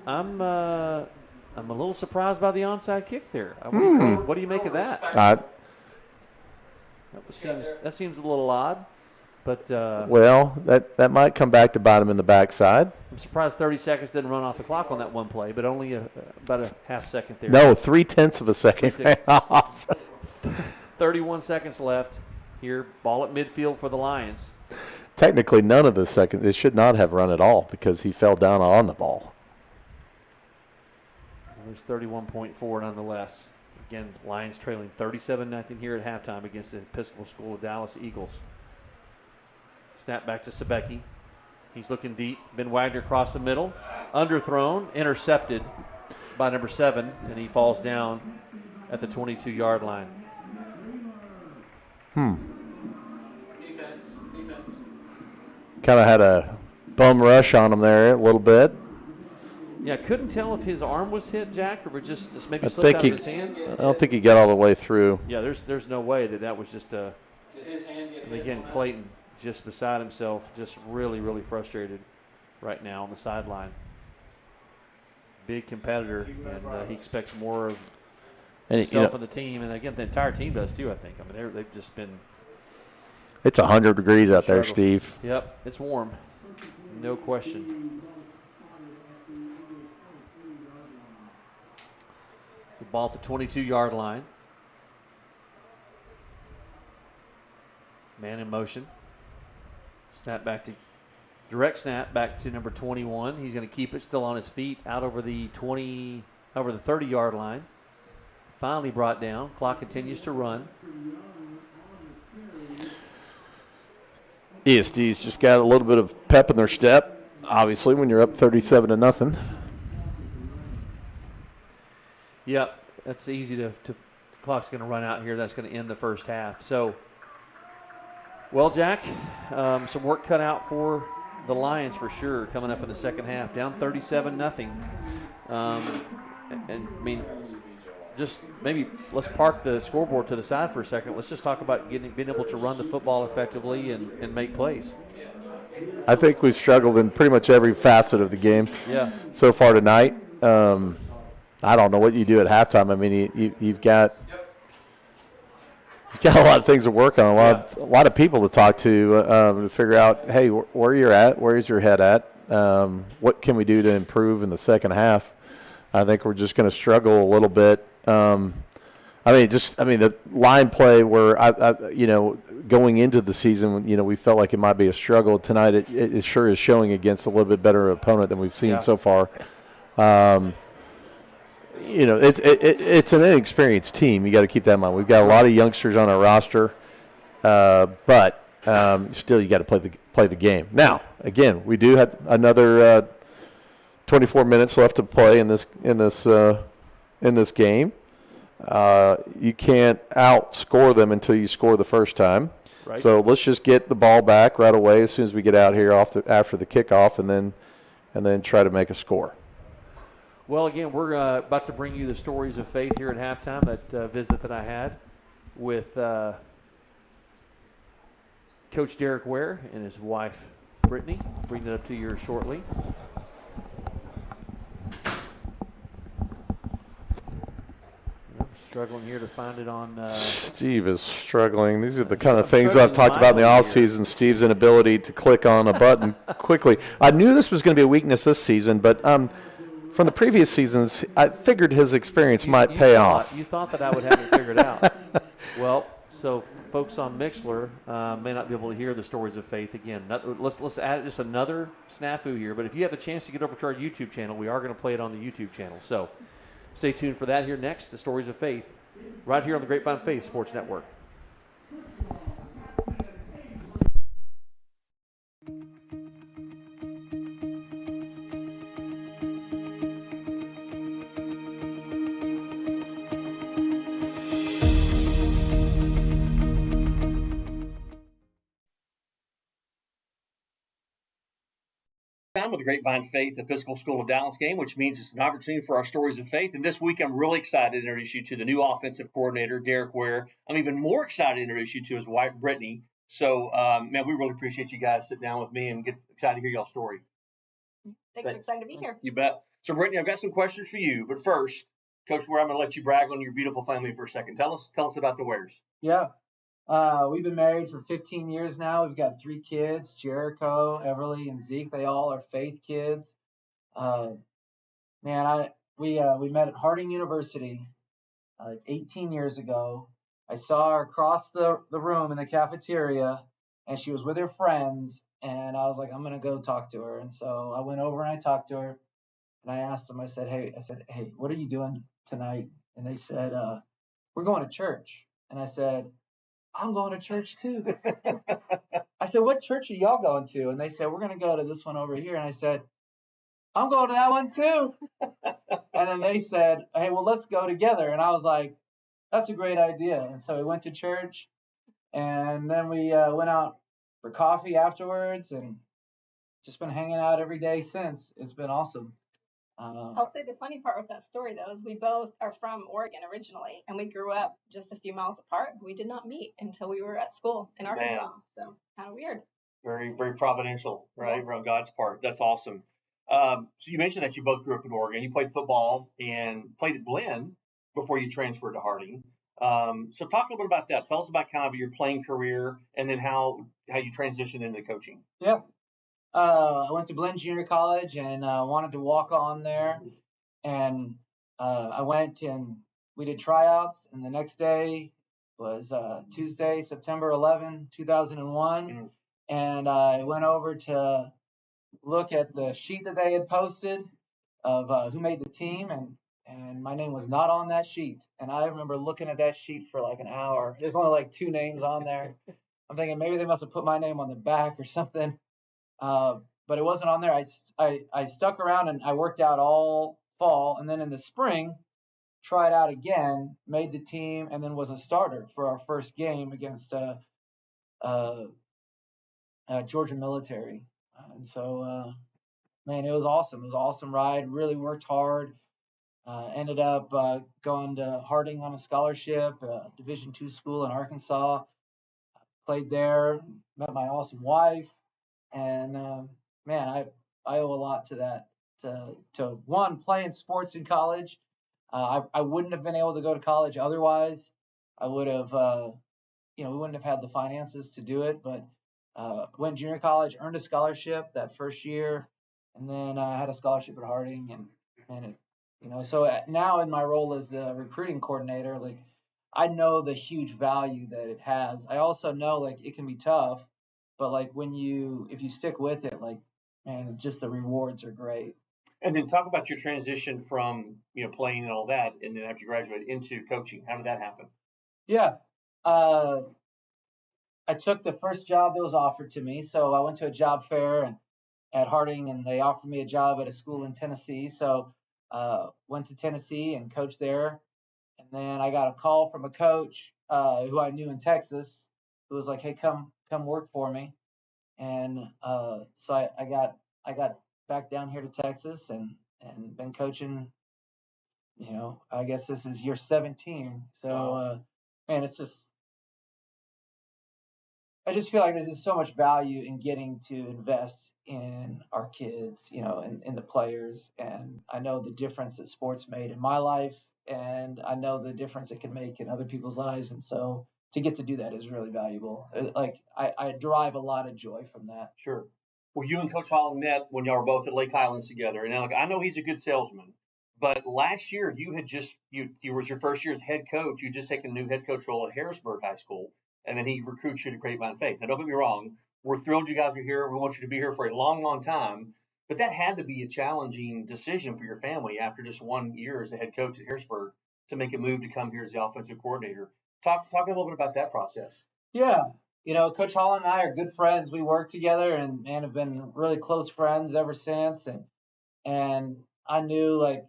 I'm a little surprised by the onside kick there. What do you make of that? That seems a little odd, but well, that might come back to bite him in the backside. I'm surprised 30 seconds didn't run off the clock on that one play, but only about a half second there. No, 0.3 of a second ran off. 31 seconds left here. Ball at midfield for the Lions. Technically, none of the seconds. It should not have run at all because he fell down on the ball. There's 31.4 nonetheless. Again, Lions trailing 37-0 here at halftime against the Episcopal School of Dallas Eagles. Snap back to Sebecki. He's looking deep. Ben Wagner across the middle. Underthrown, intercepted by number 7, and he falls down at the 22-yard line. Defense. Kind of had a bum rush on him there a little bit. Yeah, couldn't tell if his arm was hit, Jack, or just maybe slipped out of his hands. I don't think he got all the way through. Yeah, there's no way that was just a. Did his hand get And hit? again, Clayton just beside himself, just really, really frustrated right now on the sideline. Big competitor, and he expects more of himself and the team. And again, the entire team does too, I think. I mean, they've just been. It's 100 degrees out there, Steve. Yep, it's warm. No question. ball at the 22-yard line. Man in motion. Direct snap back to number 21. He's going to keep it still on his feet out over the 30-yard line. Finally brought down. Clock continues to run. ESD's just got a little bit of pep in their step, obviously, when you're up 37-0. Yep, that's easy to clock's going to run out here. That's going to end the first half. So, well, Jack, some work cut out for the Lions for sure coming up in the second half. Down 37-0. And I mean, just maybe let's park the scoreboard to the side for a second. Let's just talk about being able to run the football effectively and make plays. I think we've struggled in pretty much every facet of the game so far tonight. I don't know what you do at halftime. I mean, you've got a lot of things to work on, a lot of people to talk to figure out, hey, where you're at, where's your head at, what can we do to improve in the second half. I think we're just going to struggle a little bit. The line play where going into the season, we felt like it might be a struggle. Tonight, it sure is showing against a little bit better opponent than we've seen so far. It's an inexperienced team. You got to keep that in mind. We've got a lot of youngsters on our roster, but still you got to play the game. Now, again, we do have another 24 minutes left to play in this game. You can't outscore them until you score the first time. Right. So let's just get the ball back right away as soon as we get out here after the kickoff, and then try to make a score. Well, again, we're about to bring you the stories of faith here at halftime. That visit that I had with Coach Derek Ware and his wife Brittany. Bring that up to you shortly. Struggling here to find it on. Steve is struggling. These are the kind of things I've talked about in the offseason. Steve's inability to click on a button quickly. I knew this was going to be a weakness this season, but from the previous seasons, I figured his experience might pay off. You thought that I would have it figured out. Well, so folks on Mixler may not be able to hear the stories of faith again. Let's add just another snafu here. But if you have the chance to get over to our YouTube channel, we are going to play it on the YouTube channel. So stay tuned for that here next, the stories of faith, right here on the Grapevine Faith Sports Network. Time with the Grapevine Faith Episcopal School of Dallas game, which means it's an opportunity for our stories of faith. And this week, I'm really excited to introduce you to the new offensive coordinator, Derek Ware. I'm even more excited to introduce you to his wife, Brittany. So, man, we really appreciate you guys sit down with me and get excited to hear y'all's story. Thanks, we're excited to be here. You bet. So, Brittany, I've got some questions for you. But first, Coach Ware, I'm going to let you brag on your beautiful family for a second. Tell us about the Wares. Yeah. We've been married for 15 years now. We've got 3 kids, Jericho, Everly, and Zeke. They all are faith kids. We met at Harding University 18 years ago. I saw her across the room in the cafeteria, and she was with her friends, and I was like, I'm going to go talk to her. And so I went over and I talked to her, and I asked them, I said, hey, what are you doing tonight? And they said, we're going to church. And I said, I'm going to church too. I said, what church are y'all going to? And they said, we're going to go to this one over here. And I said, I'm going to that one too. And then they said, hey, well, let's go together. And I was like, that's a great idea. And so we went to church, and then we went out for coffee afterwards, and just been hanging out every day since. It's been awesome. I'll say the funny part with that story, though, is we both are from Oregon originally, and we grew up just a few miles apart. We did not meet until we were at school in Arkansas. Man. So kind of weird. Very, very providential, right? Yeah. On God's part. That's awesome. So you mentioned that you both grew up in Oregon. You played football and played at Glenn before you transferred to Harding. So talk a little bit about that. Tell us about kind of your playing career, and then how you transitioned into coaching. Yeah. I went to Glenn Junior College and wanted to walk on there. And I went and we did tryouts, and the next day was Tuesday, September 11, 2001. And I went over to look at the sheet that they had posted of who made the team, and my name was not on that sheet. And I remember looking at that sheet for like an hour. There's only like 2 names on there. I'm thinking maybe they must have put my name on the back or something, but it wasn't on there. I stuck around and I worked out all fall, and then in the spring, tried out again, made the team, and then was a starter for our first game against Georgia Military. And so, man, it was awesome. It was an awesome ride. Really worked hard. Ended up going to Harding on a scholarship, Division II school in Arkansas. Played there, met my awesome wife, and man, I owe a lot to that. To one, playing sports in college. I wouldn't have been able to go to college otherwise. I would have, we wouldn't have had the finances to do it. But went junior college, earned a scholarship that first year, and then I had a scholarship at Harding, and so now in my role as the recruiting coordinator, like I know the huge value that it has. I also know like it can be tough, but like if you stick with it, like man, just the rewards are great. And then talk about your transition from playing and all that, and then after you graduated into coaching. How did that happen? Yeah, I took the first job that was offered to me. So I went to a job fair at Harding, and they offered me a job at a school in Tennessee. So went to Tennessee and coached there. And then I got a call from a coach who I knew in Texas, who was like, "Hey, come work for me." And so I got back down here to Texas and been coaching. I guess this is year 17. So man, it's just. I just feel like there's just so much value in getting to invest in our kids, in the players. And I know the difference that sports made in my life, and I know the difference it can make in other people's lives. And so to get to do that is really valuable. Like I derive a lot of joy from that. Sure. Well, you and Coach Holland met when y'all were both at Lake Highlands together. And like, I know he's a good salesman, but last year you had you was your first year as head coach. You just taken a new head coach role at Harrisburg High School. And then he recruits you to Grapevine Faith. Now, don't get me wrong. We're thrilled you guys are here. We want you to be here for a long, long time. But that had to be a challenging decision for your family after just 1 year as a head coach at Harrisburg to make a move to come here as the offensive coordinator. Talk a little bit about that process. Yeah. Coach Holland and I are good friends. We work together and have been really close friends ever since. And I knew, like,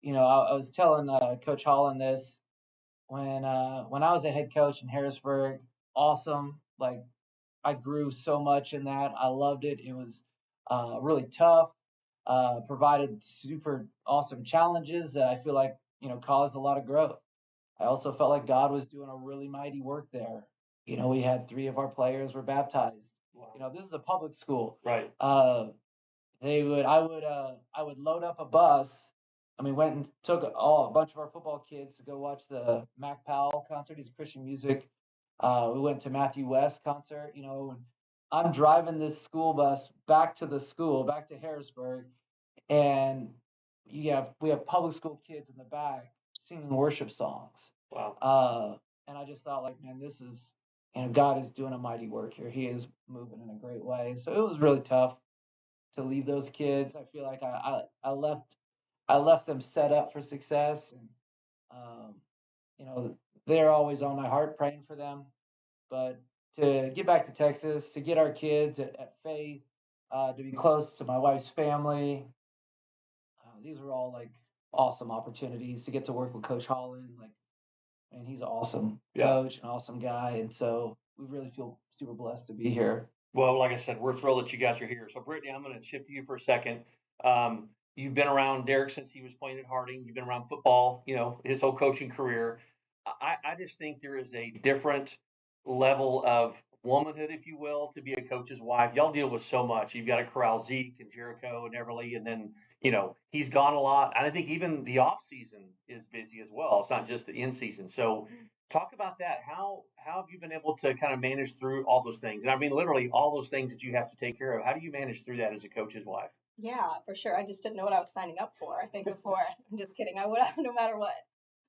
I was telling Coach Holland this. When I was a head coach in Harrisburg, awesome. Like I grew so much in that. I loved it. It was really tough. Provided super awesome challenges that I feel like caused a lot of growth. I also felt like God was doing a really mighty work there. We had 3 of our players were baptized. Wow. This is a public school. Right. I would load up a bus. And we went and took a bunch of our football kids to go watch the Mac Powell concert. He's a Christian music. We went to Matthew West concert. And I'm driving this school bus back to the school, back to Harrisburg, and we have public school kids in the back singing worship songs. Wow. And I just thought, like, man, this is, God is doing a mighty work here. He is moving in a great way. So it was really tough to leave those kids. I feel like I left them set up for success, and they're always on my heart, praying for them. But to get back to Texas, to get our kids at Faith, to be close to my wife's family, these were all like awesome opportunities. To get to work with Coach Holland, like, man, he's an awesome coach, an awesome guy, and so we really feel super blessed to be here. Well, like I said, we're thrilled that you guys are here. So, Brittany, I'm going to shift to you for a second. You've been around Derek since he was playing at Harding. You've been around football, his whole coaching career. I just think there is a different level of womanhood, if you will, to be a coach's wife. Y'all deal with so much. You've got to corral Zeke and Jericho and Everly, and then, he's gone a lot. And I think even the off season is busy as well. It's not just the in season. So talk about that. How have you been able to kind of manage through all those things? And I mean, literally all those things that you have to take care of. How do you manage through that as a coach's wife? Yeah, for sure. I just didn't know what I was signing up for. I think before. I'm just kidding. I would have no matter what.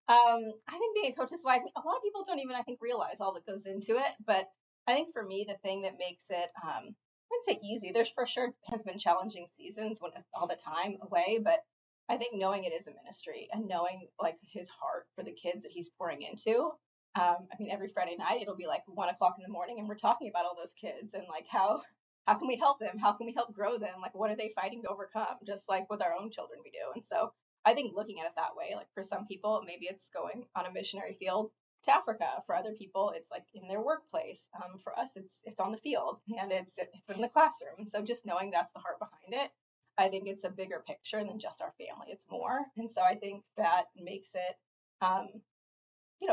I think being a coach's wife, a lot of people don't even, I think, realize all that goes into it. But I think for me, the thing that makes it, I wouldn't say easy. There's for sure has been challenging seasons when all the time away, but I think knowing it is a ministry and knowing like his heart for the kids that he's pouring into. I mean, every Friday night it'll be like 1 o'clock in the morning, and we're talking about all those kids and like how can we help them? How can we help grow them? Like, what are they fighting to overcome? Just like with our own children, we do. And so I think looking at it that way, like for some people, maybe it's going on a missionary field to Africa. For other people, it's like in their workplace. For us, it's on the field and it's in the classroom. And so just knowing that's the heart behind it, I think it's a bigger picture than just our family. It's more. And so I think that makes it,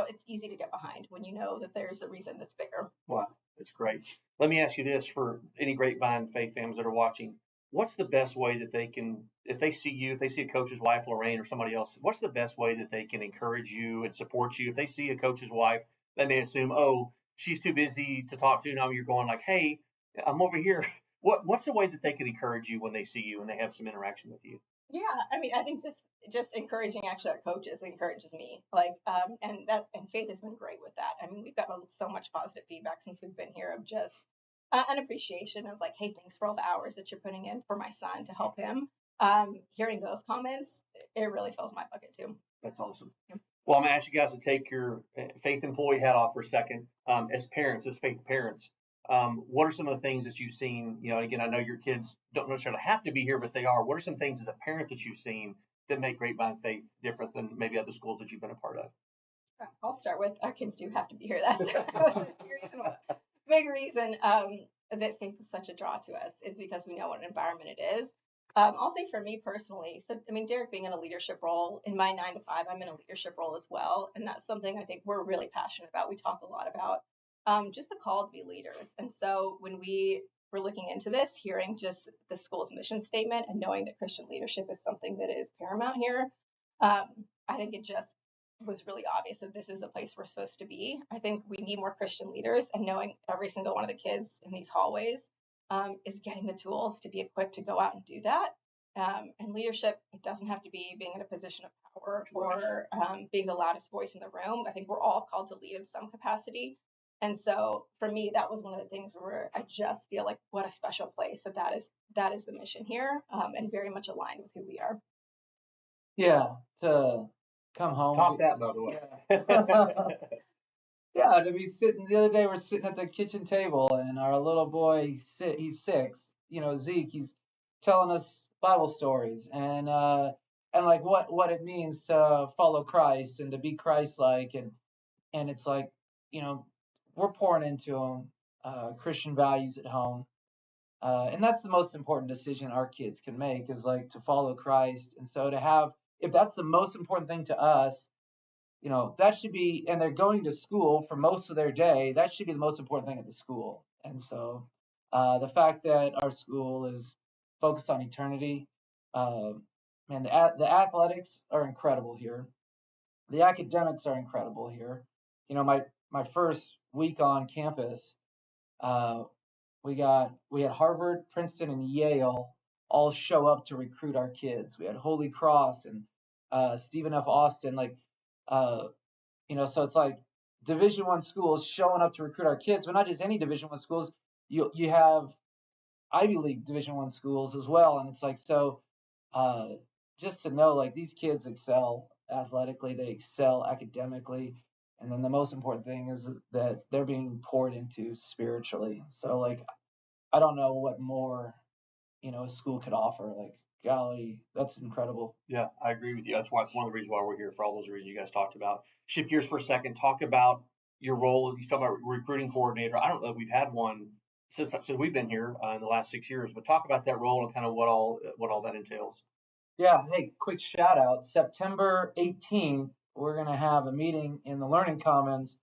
it's easy to get behind when you know that there's a reason that's bigger. Wow, that's great. Let me ask you this for any Grapevine Faith families that are watching. What's the best way that they can, if they see you, if they see a coach's wife, Lorraine, or somebody else, what's the best way that they can encourage you and support you? If they see a coach's wife, they may assume, oh, she's too busy to talk to. Now you're going like, hey, I'm over here. What's the way that they can encourage you when they see you and they have some interaction with you? Yeah, I mean, I think just encouraging actually our coaches encourages me. Like, and Faith has been great with that. I mean, we've gotten so much positive feedback since we've been here of just an appreciation of like, hey, thanks for all the hours that you're putting in for my son to help him. Hearing those comments, it really fills my bucket too. That's awesome. Yeah. Well, I'm gonna ask you guys to take your faith employee hat off for a second. As parents, as faith parents, what are some of the things that you've seen? You know, again, I know your kids don't necessarily have to be here, but they are. What are some things as a parent that you've seen that make Grapevine Faith different than maybe other schools that you've been a part of? I'll start with our kids do have to be here. That's a big reason that Faith is such a draw to us is because we know what an environment it is. I'll say for me personally, so I mean, Derek being in a leadership role, in my 9 to 5, I'm in a leadership role as well. And that's something I think we're really passionate about. We talk a lot about just the call to be leaders. And so when we were looking into this, hearing just the school's mission statement and knowing that Christian leadership is something that is paramount here, I think it just was really obvious that this is a place we're supposed to be. I think we need more Christian leaders, and knowing every single one of the kids in these hallways is getting the tools to be equipped to go out and do that. And leadership, it doesn't have to be being in a position of power or being the loudest voice in the room. I think we're all called to lead in some capacity. And so for me, that was one of the things where I just feel like what a special place that is the mission here, and very much aligned with who we are. Yeah, to come home. Talk that, by the way. Yeah. Yeah, to be sitting the other day, we're sitting at the kitchen table, and our little boy, he's 6. You know, Zeke, he's telling us Bible stories and like what it means to follow Christ and to be Christ-like, and it's like, you know, we're pouring into him Christian values at home, and that's the most important decision our kids can make is like to follow Christ. And so to have, if that's the most important thing to us, you know, that should be, and they're going to school for most of their day, that should be the most important thing at the school. And so the fact that our school is focused on eternity, man, the athletics are incredible here. The academics are incredible here. You know, my first week on campus, we had Harvard, Princeton, and Yale all show up to recruit our kids. We had Holy Cross and Stephen F. Austin, like, you know, so it's like Division I schools showing up to recruit our kids, but not just any Division I schools. You have Ivy League Division I schools as well, and it's like, so just to know, like, these kids excel athletically, they excel academically, and then the most important thing is that they're being poured into spiritually. So, like, I don't know what more, you know, a school could offer. Like, golly, that's incredible. Yeah, I agree with you. That's why it's one of the reasons why we're here, for all those reasons you guys talked about. Shift gears for a second. Talk about your role. You talk about recruiting coordinator. I don't know if we've had one since we've been here in the last 6 years, but talk about that role and kind of what all that entails. Yeah. Hey, quick shout out. September 18th, we're going to have a meeting in the Learning Commons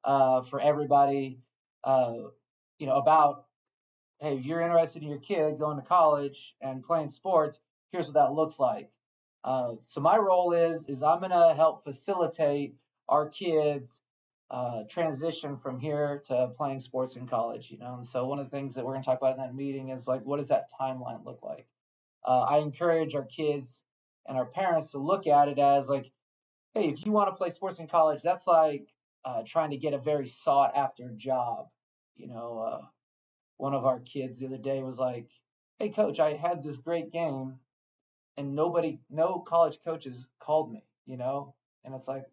for everybody, you know, about, hey, if you're interested in your kid going to college and playing sports, here's what that looks like. So my role is I'm going to help facilitate our kids transition from here to playing sports in college, you know. And so one of the things that we're going to talk about in that meeting is like, what does that timeline look like? I encourage our kids and our parents to look at it as like, hey, if you want to play sports in college, that's like trying to get a very sought after job. One of our kids the other day was like, hey, coach, I had this great game and no college coaches called me, and it's like,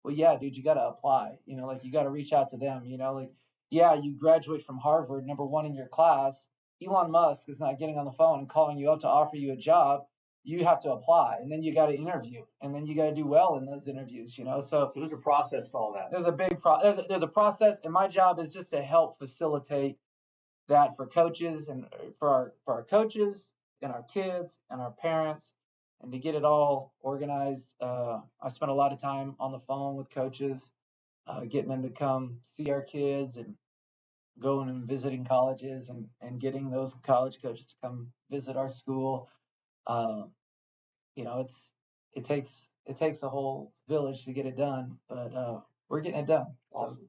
well, yeah, dude, you got to apply, like you got to reach out to them, like, yeah, you graduate from Harvard, number one in your class. Elon Musk is not getting on the phone and calling you up to offer you a job. You have to apply, and then you got to interview, and then you got to do well in those interviews, So there's a process to all that. There's a big there's a process, and my job is just to help facilitate that for coaches and for our coaches and our kids and our parents, and to get it all organized. I spent a lot of time on the phone with coaches, getting them to come see our kids and going and visiting colleges and getting those college coaches to come visit our school. It takes a whole village to get it done, but we're getting it done. Awesome.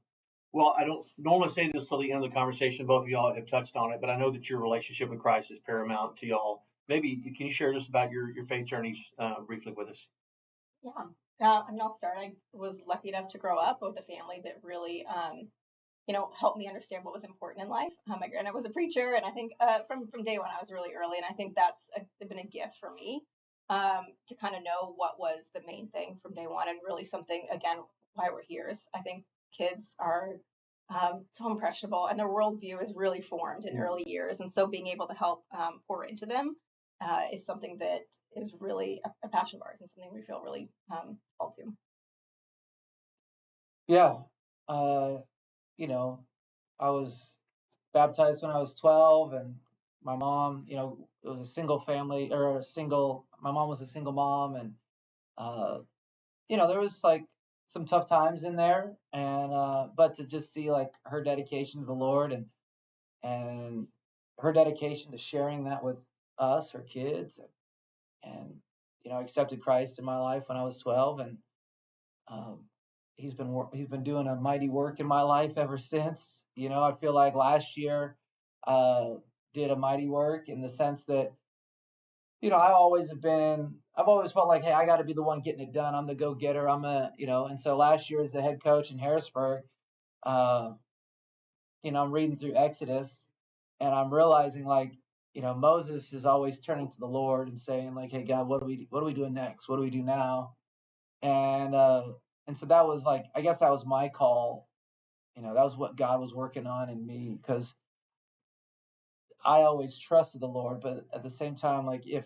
Well, I don't normally say this till the end of the conversation. Both of y'all have touched on it, but I know that your relationship with Christ is paramount to y'all. Maybe can you share just about your faith journeys briefly with us? Yeah, I'll start. I was lucky enough to grow up with a family that really, helped me understand what was important in life. My granddad was a preacher, and I think from day one I was really early, and I think that's been a gift for me to kind of know what was the main thing from day one, and really something, again, why we're here is I think kids are so impressionable, and their worldview is really formed in early years, and so being able to help pour into them is something that is really a passion of ours and something we feel really called to. Yeah, I was baptized when I was 12, and my mom, it was a single family my mom was a single mom, and there was like some tough times in there, and but to just see like her dedication to the Lord and her dedication to sharing that with us, her kids, and accepted Christ in my life when I was 12, and he's been doing a mighty work in my life ever since. I feel like last year did a mighty work in the sense that I've always felt like, hey, I got to be the one getting it done. I'm the go-getter. And so last year as the head coach in Harrisburg, I'm reading through Exodus, and I'm realizing like, Moses is always turning to the Lord and saying like, hey, God, what are we doing next? What do we do now? And so that was like, I guess that was my call. That was what God was working on in me, because I always trusted the Lord, but at the same time, like if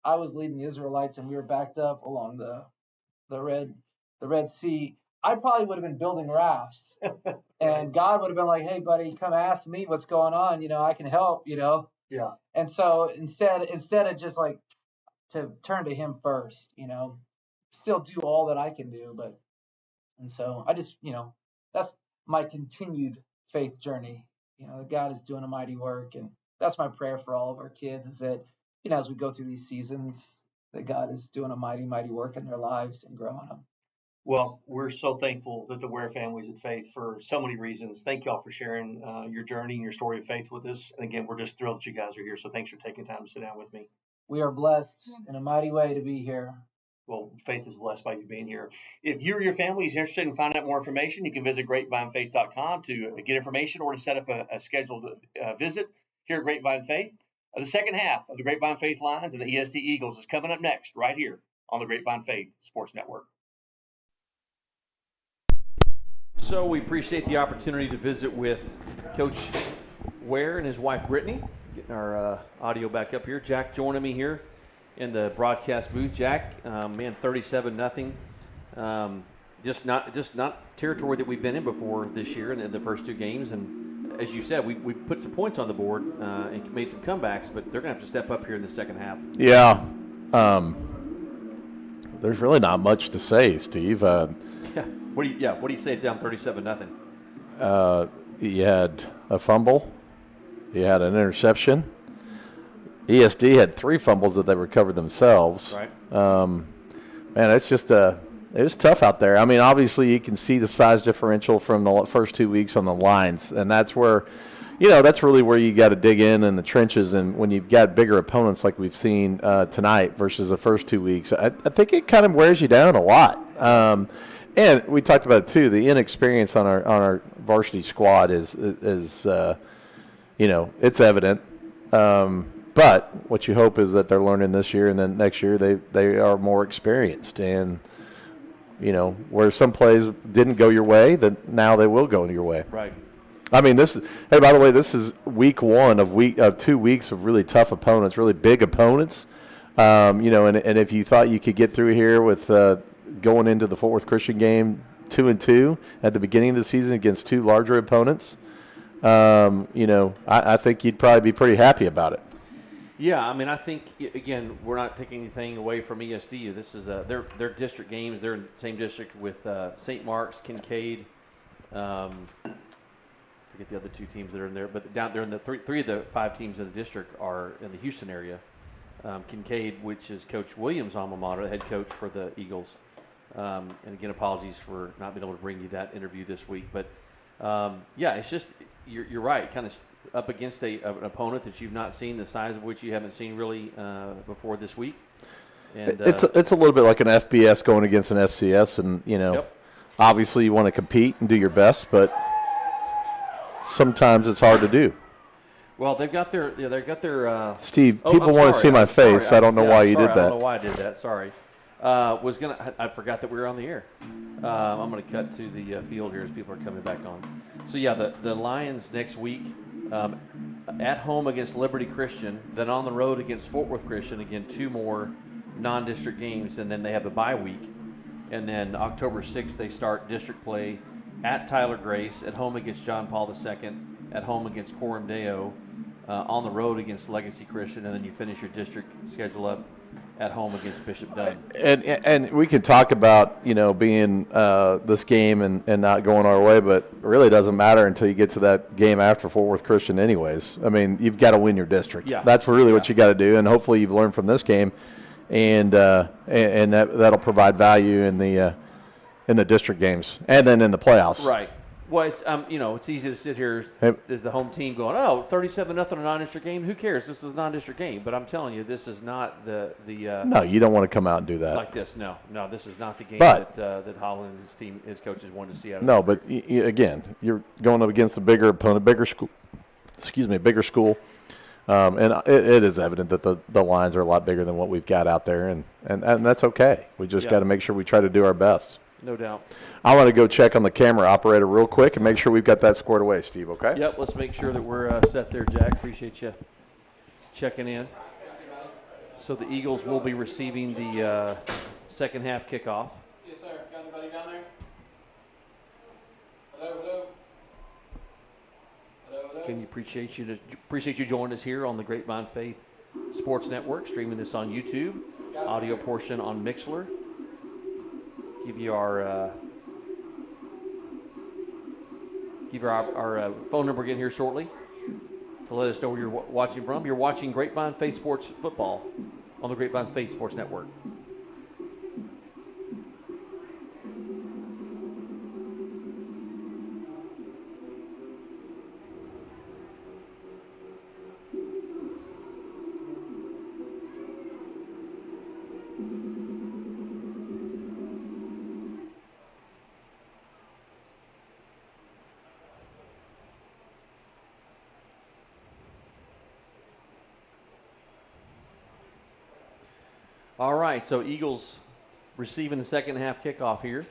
I was leading the Israelites and we were backed up along the Red Sea, I probably would have been building rafts, and God would have been like, "Hey, buddy, come ask me what's going on. I can help. Yeah. And so instead of just like to turn to Him first, still do all that I can do, and so I just, that's my continued faith journey. God is doing a mighty work, and that's my prayer for all of our kids is that, as we go through these seasons, that God is doing a mighty, mighty work in their lives and growing them. Well, we're so thankful that the Ware family's at Faith for so many reasons. Thank y'all for sharing your journey and your story of faith with us. And again, we're just thrilled that you guys are here. So thanks for taking time to sit down with me. We are blessed in a mighty way to be here. Well, Faith is blessed by you being here. If you or your family is interested in finding out more information, you can visit grapevinefaith.com to get information or to set up a scheduled visit here at Grapevine Faith. The second half of the Grapevine Faith Lions and the EST Eagles is coming up next right here on the Grapevine Faith Sports Network. So we appreciate the opportunity to visit with Coach Ware and his wife Brittany. Getting our audio back up here. Jack joining me here in the broadcast booth. Jack, 37-0. Just not territory that we've been in before this year in the first two games. And as you said, we put some points on the board and made some comebacks, but they're going to have to step up here in the second half. Yeah. There's really not much to say, Steve. What do you say down 37-0? He had a fumble. He had an interception. ESD had 3 fumbles that they recovered themselves. Right. Man, it's just it was tough out there. I mean, obviously you can see the size differential from the first 2 weeks on the lines, and that's where, that's really where you got to dig in the trenches. And when you've got bigger opponents like we've seen tonight versus the first 2 weeks, I think it kind of wears you down a lot. And we talked about it too. The inexperience on our varsity squad is it's evident. But what you hope is that they're learning this year, and then next year they are more experienced. And where some plays didn't go your way, that now they will go your way. Right. I mean, hey, by the way, this is week 1 of 2 weeks of really tough opponents, really big opponents. And if you thought you could get through here with going into the Fort Worth Christian game 2-2 at the beginning of the season against 2 larger opponents, I think you'd probably be pretty happy about it. Yeah, I mean, I think, again, we're not taking anything away from ESDU. This is their district games. They're in the same district with St. Mark's, Kincaid. I forget the other 2 teams that are in there. But down there, in the three of the 5 teams in the district are in the Houston area. Kincaid, which is Coach Williams' alma mater, the head coach for the Eagles. And again, apologies for not being able to bring you that interview this week. But, it's just you're right, kind of up against an opponent that you've not seen, the size of which you haven't seen really before this week. And it's a little bit like an FBS going against an FCS, and obviously you want to compete and do your best, but sometimes it's hard to do. Well, they've got their Steve, people want to see my face. I don't know why you did that. I don't know why I did that. Sorry. I forgot that we were on the air. I'm going to cut to the field here as people are coming back on. So the Lions next week at home against Liberty Christian, then on the road against Fort Worth Christian. Again, 2 more non-district games, and then they have a bye week. And then October 6th they start district play at Tyler Grace, at home against John Paul II, at home against Coram Deo, on the road against Legacy Christian, and then you finish your district schedule up at home against Bishop Dunn. And we can talk about, being this game and not going our way, but it really doesn't matter until you get to that game after Fort Worth Christian anyways. I mean, you've got to win your district. Yeah. That's really what you got to do, and hopefully you've learned from this game, and that'll provide value in the district games and then in the playoffs. Right. Well, it's easy to sit here as the home team going, 37-0 a non-district game. Who cares? This is a non-district game. But I'm telling you, this is not the no, you don't want to come out and do that like this. No, this is not the game but, that Holland and his team, his coaches wanted to see out of No, but again, you're going up against a bigger opponent, bigger school. And it is evident that the lines are a lot bigger than what we've got out there, and that's okay. We just got to make sure we try to do our best. No doubt. I want to go check on the camera operator real quick and make sure we've got that squared away, Steve, okay? Yep, let's make sure that we're set there, Jack. Appreciate you checking in. So the Eagles will be receiving the second half kickoff. Yes, sir. Got anybody down there? Hello. Can you appreciate you joining us here on the Grapevine Faith Sports Network, streaming this on YouTube, audio portion on Mixler. Give you our phone number again here shortly to let us know where you're watching from. You're watching Grapevine Faith Sports Football on the Grapevine Faith Sports Network. All right, so Eagles receiving the second half kickoff here.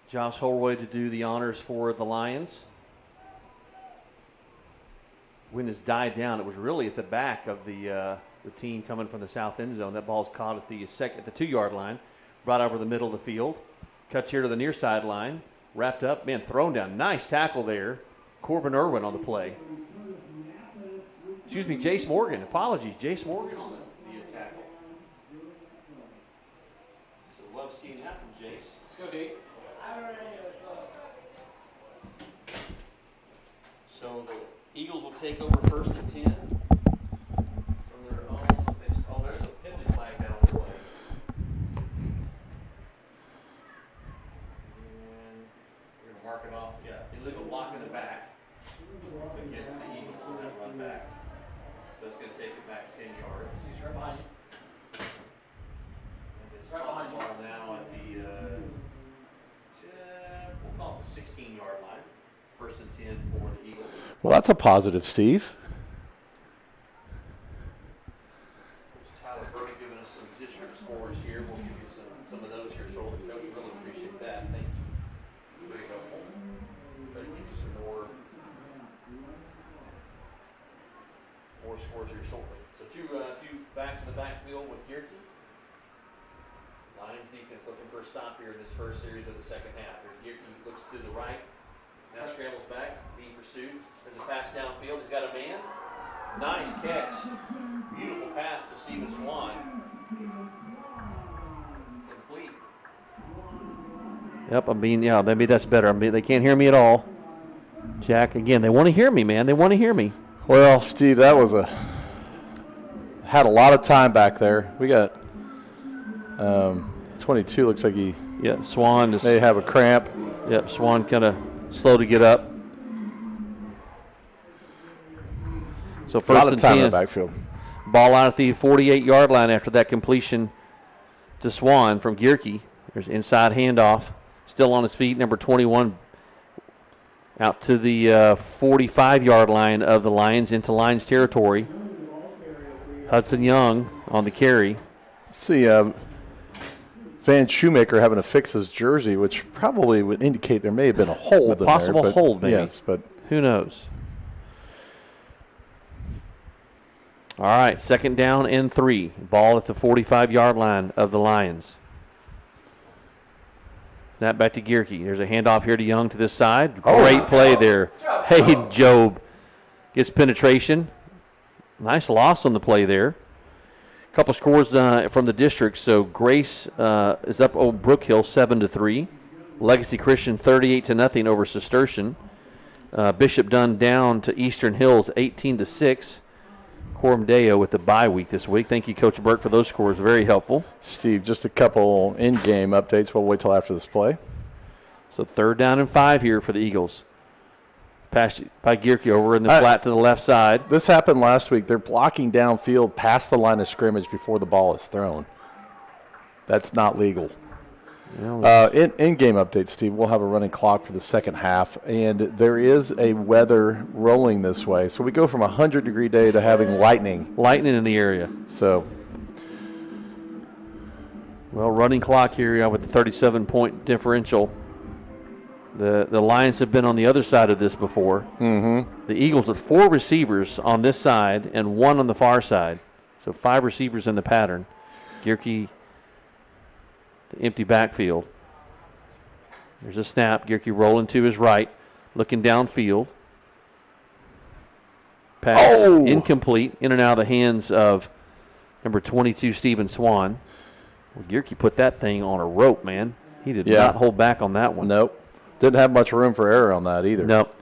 Josh Holroyd to do the honors for the Lions. Wind has died down. It was really at the back of the team coming from the south end zone. That ball's caught at the 2-yard line, brought over the middle of the field. Cuts here to the near sideline, wrapped up. Man, thrown down. Nice tackle there. Corbin Irwin on the play. Excuse me, Jace Morgan. Apologies, Jace Morgan on the tackle. So love seeing that from Jace. Let's go, D. So the Eagles will take over first and 10 from their own. There's a penalty flag down the way. And we're going to mark it off. Yeah, illegal block in the back. Well, that's a positive, Steve. Tyler Burke giving us some district scores here. We'll give you some of those here shortly. Coach, really appreciate that. Thank you. Very helpful. Try to give you some more scores here shortly. So two backs in the backfield with Gierke. Lions defense looking for a stop here in this first series of the second half. There's Gierke, looks to the right. Now scrambles back, being pursued. There's a pass downfield. He's got a man. Nice catch. Beautiful pass to Stephen Swan. Complete. Yep, maybe that's better. They can't hear me at all. Jack, again, they want to hear me, man. They want to hear me. Well, Steve, that was had a lot of time back there. We got 22. Looks like Swan just may have a cramp. Yep, Swan kind of slow to get up. So first a lot of and time 10, in the backfield. Ball out at the 48-yard line after that completion to Swan from Gierke. There's inside handoff. Still on his feet, number 21. Out to the 45-yard line of the Lions into Lions territory. Hudson Young on the carry. Let's see, Van Shoemaker having to fix his jersey, which probably would indicate there may have been a hold in there. Possible hold, maybe. Yes, but who knows? All right, second down and 3. Ball at the 45-yard line of the Lions. Snap back to Gierke. There's a handoff here to Young to this side. Great play there. Hey, Job gets penetration. Nice loss on the play there. A couple scores from the district. So Grace is up over Brook Hill 7-3. Legacy Christian 38-0 over Cistercian. Bishop Dunn down to Eastern Hills 18-6. Coram Deo with the bye week this week. Thank you, Coach Burke, for those scores. Very helpful. Steve, just a couple in-game updates. We'll wait till after this play. So third down and 5 here for the Eagles. Pass by Gierke over in the flat to the left side. This happened last week. They're blocking downfield past the line of scrimmage before the ball is thrown. That's not legal. In-game update, Steve, we'll have a running clock for the second half, and there is a weather rolling this way. So we go from a 100-degree day to having lightning. Lightning in the area. So, well, running clock here with the 37-point differential. The Lions have been on the other side of this before. Mm-hmm. The Eagles with 4 receivers on this side and 1 on the far side. So 5 receivers in the pattern. Gierke, the empty backfield. There's a snap. Gierke rolling to his right, looking downfield. Pass incomplete, in and out of the hands of number 22, Stephen Swan. Well, Gierke put that thing on a rope, man. He did not hold back on that one. Nope. Didn't have much room for error on that either. Nope.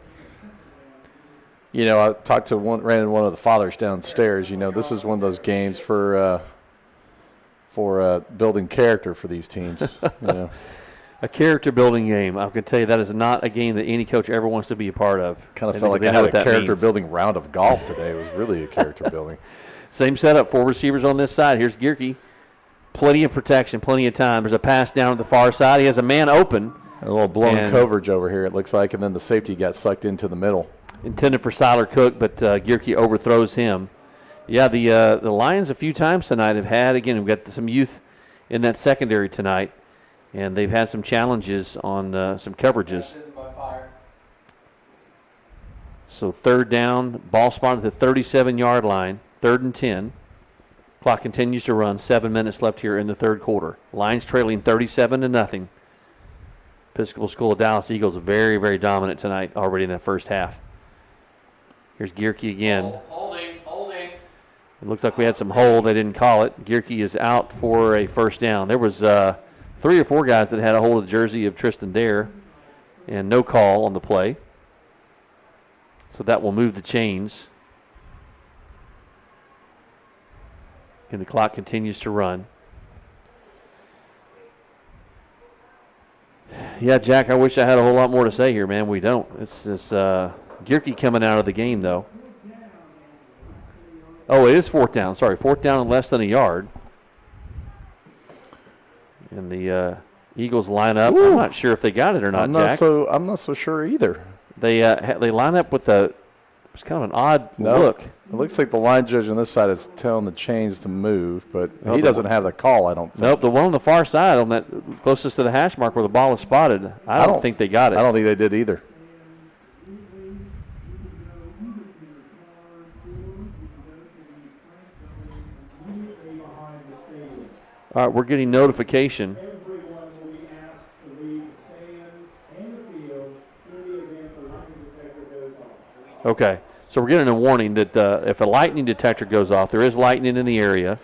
You know, I talked to ran into one of the fathers downstairs. You know, this is one of those games for building character for these teams. You know. A character building game. I can tell you that is not a game that any coach ever wants to be a part of. Kind of felt like I had a character building round of golf today. It was really a character building. Same setup. 4 receivers on this side. Here's Gierke. Plenty of protection, plenty of time. There's a pass down to the far side. He has a man open. A little blown coverage over here, it looks like, and then the safety got sucked into the middle. Intended for Siler Cook, but Gierke overthrows him. Yeah, the Lions a few times tonight have had, again, we've got some youth in that secondary tonight, and they've had some challenges on some coverages. So third down, ball spot at the 37-yard line, 3rd and 10. Clock continues to run, 7 minutes left here in the third quarter. Lions trailing 37-0. Episcopal School of Dallas Eagles are very, very dominant tonight already in that first half. Here's Gierke again. Holding. It looks like we had some hold. They didn't call it. Gierke is out for a first down. There was 3 or 4 guys that had a hold of the jersey of Tristan Dare, and no call on the play. So that will move the chains. And the clock continues to run. Yeah, Jack, I wish I had a whole lot more to say here, man. We don't. It's this Gierke coming out of the game, though. Oh, it is 4th down. Sorry, 4th down and less than a yard. And the Eagles line up. I'm not sure if they got it or not, Jack. I'm not so sure either. They line up with a It's kind of an odd No, look. It looks like the line judge on this side is telling the chains to move, but No, he doesn't have the call, I don't think. Nope, the one on the far side on that closest to the hash mark where the ball is spotted, I don't think they got it. I don't think they did either. All right, we're getting notification. Okay, so we're getting a warning that if a lightning detector goes off, there is lightning in the area.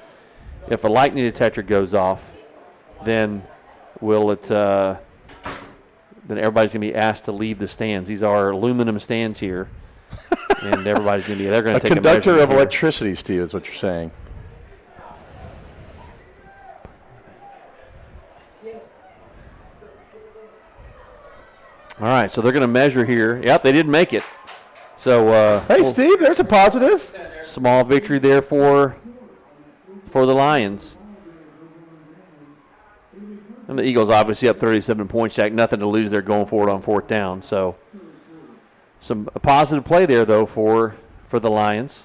If a lightning detector goes off, then then everybody's going to be asked to leave the stands. These are aluminum stands here, and everybody's going to be. They're going to take a conductor of here. electricity, Steve, is what you're saying. All right, so they're going to measure here. Yep, they did make it. So hey, Steve, there's a positive. Small victory there for the Lions. And the Eagles obviously up 37 points, Jack. Nothing to lose. They're going for it on fourth down. So a positive play there, though, for the Lions.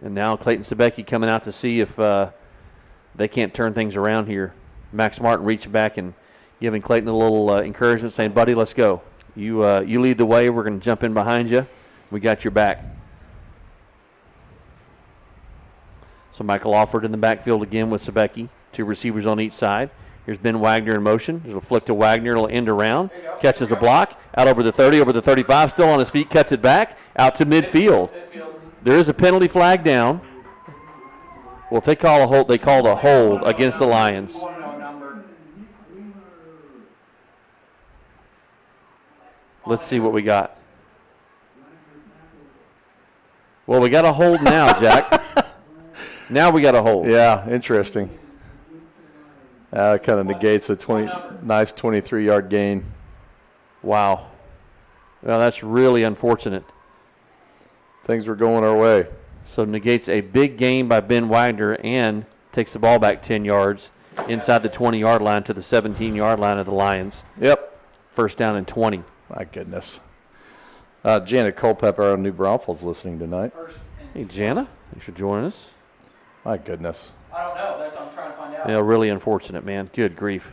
And now Clayton Sebecki coming out to see if they can't turn things around here. Max Martin reaching back and giving Clayton a little encouragement, saying, buddy, let's go. You lead the way. We're going to jump in behind you. We got your back. So Michael Alford in the backfield again with Sebecki. Two receivers on each side. Here's Ben Wagner in motion. There's a flick to Wagner. It'll end around. Catches a block. Out over the 30, over the 35. Still on his feet. Cuts it back. Out to midfield. There is a penalty flag down. Well, if they call a hold, they call a hold against the Lions. Let's see what we got. Well, we got a hold now, Jack. Now we got a hold. Yeah, interesting. Kind of negates a nice 23-yard gain. Wow. Well, that's really unfortunate. Things were going our way. So negates a big gain by Ben Wagner and takes the ball back 10 yards inside the 20-yard line to the 17-yard line of the Lions. Yep. First down and 20. My goodness. Janet Culpepper, our New Braunfels, listening tonight. Hey, Jana. Thanks for joining us. My goodness. I don't know. That's what I'm trying to find out. Yeah, really unfortunate, man. Good grief.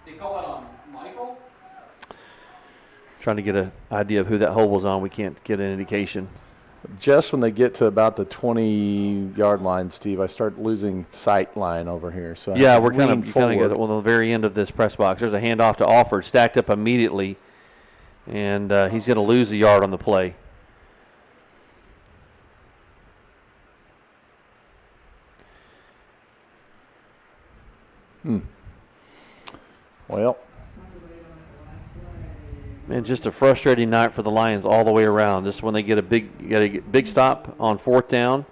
They call it on Michael? Trying to get an idea of who that hold was on. We can't get an indication. Just when they get to about the 20-yard line, Steve, I start losing sight line over here. So yeah, we're kind of forward. on the very end of this press box. There's a handoff to Alford, stacked up immediately, and he's going to lose a yard on the play. Well, man, just a frustrating night for the Lions all the way around. Just when they get a big stop on fourth down